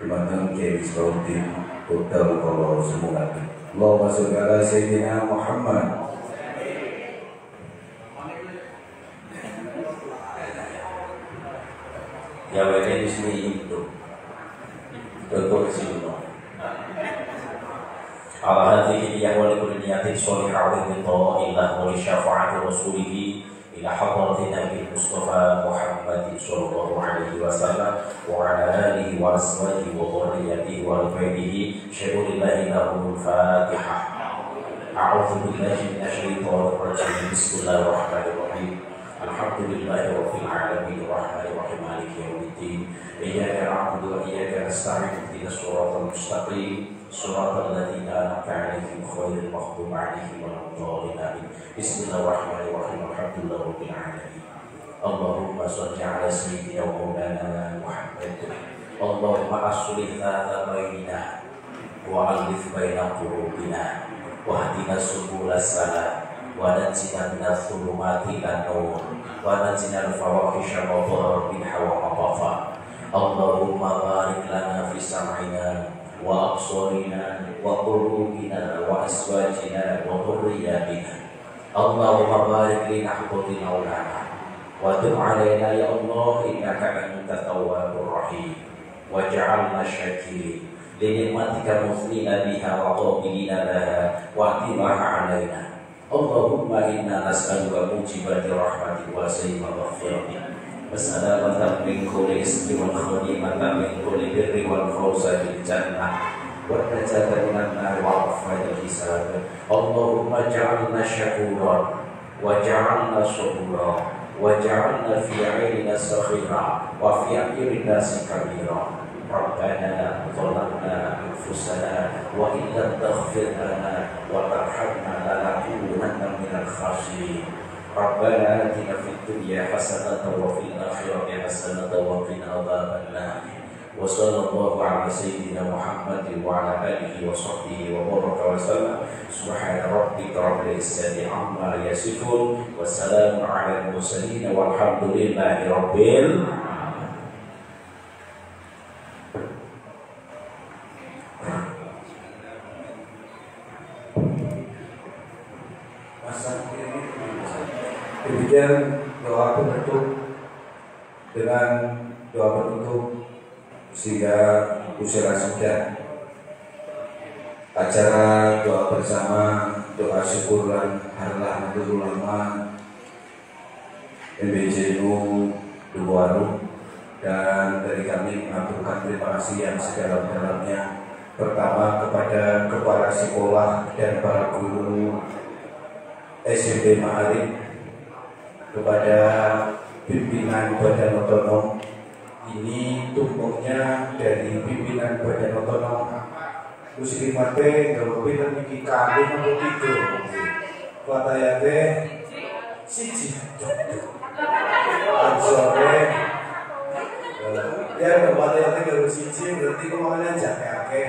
Dumateng Kiai Misbahuddin Hotel Kolo Semulati. Allahumma sholli ala Sayyidina Muhammad. Ya wene bismi itu Dr. Sino ala hadhihi ya wa likulli niyatin sholihah wa ridha wa li syafa'ati rasulih ila hadratin Nabi Mustafa Muhammad sallallahu alaihi wasallam wa ala alihi wa ashabihi wa dhurriyyatihi wa baitihi syuhurillahi lahul Fatihah. A'udzu billahi minasy syaithanir rajim. Bismillahirrahmanirrahim. Alhamdulillahi rabbil alamin arrahmanir rahim maliki yaumiddin. Iyyaka na'budu wa iyyaka nasta'in ihdinas siratal mustaqim siratal ladzina an'amta 'alaihim ghairil maghdubi 'alaihim waladdallin. Bismillahirrahmanirrahim. Alhamdulillahi rabbil alamin. Allahumma shalli 'ala sayyidina wa maulana Muhammad. Allahumma aslih dzata bainina wa alif baina qulubina wa hdina subulas salam wa najina minadh dhulumati ilan nur wa najina al-fawahisha ma dhahara minha wa ma batan. Allahumma barik lana fi sam'ina wa absarina wa qulubina wa aswajina wa dhurriyyatina. Allahumma barik li nahbatina ulana wa tub alaina ya Allah innaka antat tawwabur rahim waj'alna syakirin li ni'matika muthnina biha wa qabilina laha wa atimaha alaina. Allahumma inna nas'aluka mujibati rahmatika wa sayyima maghfiratik wassalamatan min kulli ismi wal khatimatan min kulli birri wal fawza bil jannah wa najatan minan nar wa afwatal hisab. Allahumma ja'alna syakuran wa ja'alna syukura wa ja'alna fi 'ainina sakhira wa fi a'yunina kabira. Rabbana zalamna anfusana wa in lam taghfir lana wa tarhamna lanakunanna minal khasirin. Rabbana atina fid dunya hasanatan wa fil akhirati hasanatan wa qina adzabannar. Wa sallallahu ala sayyidina Muhammadin wa ala alihi wa sahbihi wa baraka wa sallam. Subhana rabbika rabbil izzati amma yasifun wa salamun ala al mursalin walhamdulillahi rabbil alamin. penutup dengan doa penutup sehingga usai sudah acara doa bersama, doa syukuran harlah Nahdlatul Ulama MBCU Duwaru, dan dari kami mengaturkan terima kasih yang sedalam-dalamnya pertama kepada kepala sekolah dan para guru SMP Ma'arif, kepada pimpinan Badan Otonom. Ini tumpengnya dari pimpinan Badan Otonom Muslim mate kalau kita mikir kali atau tiga kuatayate siji sore ya kuatayate kalau siji berarti kemana jaga ya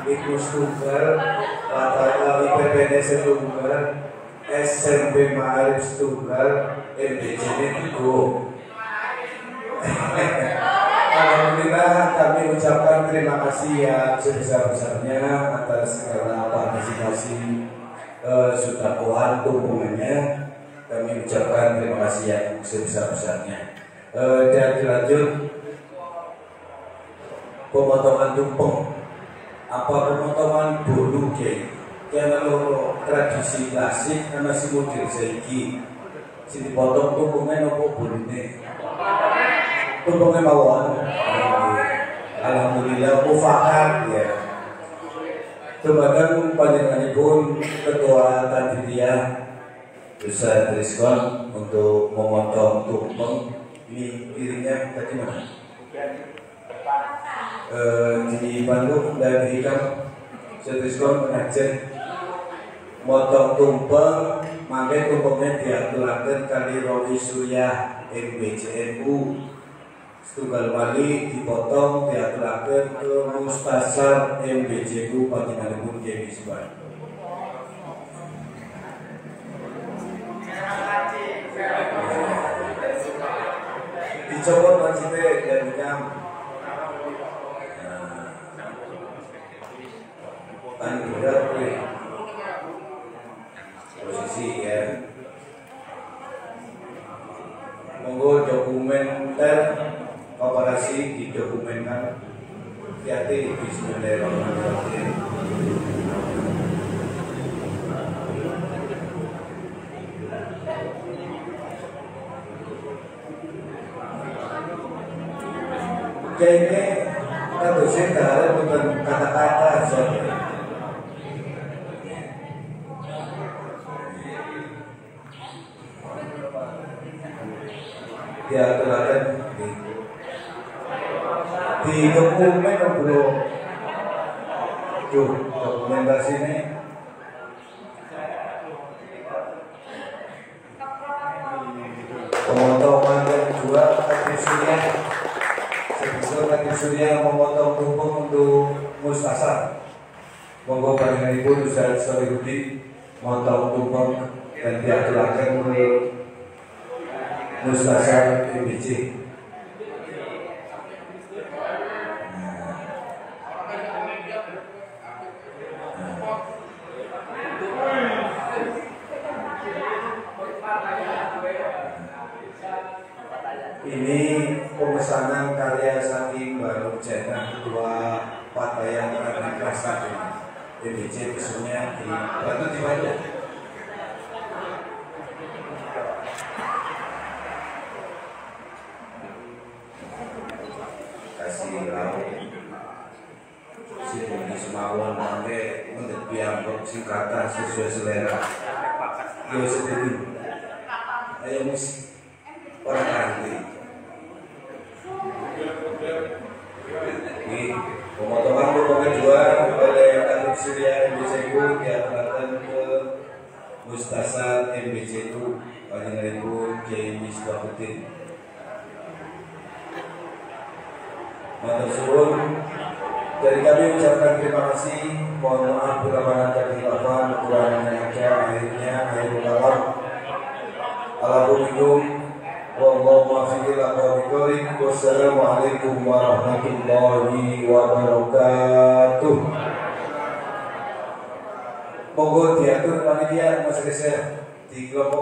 itu Stuttgart atau IPPNS Stuttgart SMP Ma'arif Stuttgart MBCN itu. Alhamdulillah kami ucapkan terima kasih yang sebesar-besarnya atas segala partisipasi sudakohan dukungannya. Kami ucapkan terima kasih yang sebesar-besarnya. Dan dilanjut pemotongan tumpeng. Apa pemotongan bolu kiai? Kalau tradisi klasik karena si model saiki si dipotong tumpengnya nopo bolune. Tumpengnya mawon. Alhamdulillah mufakat ya. Kemudian panjenenganipun Ketua Tanfidiyah Ustaz Rizwan untuk memotong tumpeng. Ini dirinya tadi mana? Di Bandung dan di Kam Ustaz Rizwan mengajar motong tumpeng, mangke tumpengnya diaturaken kali Rawi Surya MBCNU setunggal wali dipotong diaturaken ke Mustasar MBCNU panjenenganipun Kiai Misbah. Dicopot wajibnya dan nyam kan berat posisi ya. Monggo dokumenter operasi didokumenkan. Hati-hati bismillahirrahmanirrahim. Kayaknya kadosnya ada bukan kata-kata saja. Diaturakan di dokumen bro, tuh dokumentasi ini pemotongan yang kedua Kadif Surya, sebesar Kadif Surya memotong tumpeng untuk Mustasar. Monggo panjenenganipun Ustaz Solihuddin memotong tumpeng dan diaturakan ke Mustasar MBC. Ini pemesanan karya saking Baru Jannah Ketua Patayan Rakyat Kasar MBC, pesannya dibantu dibaca. Kasih lauk sini semawon mangke untuk piambok singkatan sesuai selera. Yo sedih. Ayo mus orang ahli. Ini pemotongan tumpeng kedua oleh Kadif Surya MBCNU diaturakan ke Mustasar MBCNU panjenenganipun Kiai Misbahuddin. Matur suwun, dari kami ucapkan terima kasih. Mohon maaf bila mana terkhilafan, kekurangan yang akhirnya akhirul kalam. Alhamdulillah. Wallahu muwaffiq ila aqwamit thoriq. Wassalamualaikum warahmatullahi wabarakatuh. Monggo diatur panitia Mas Reza di kelompok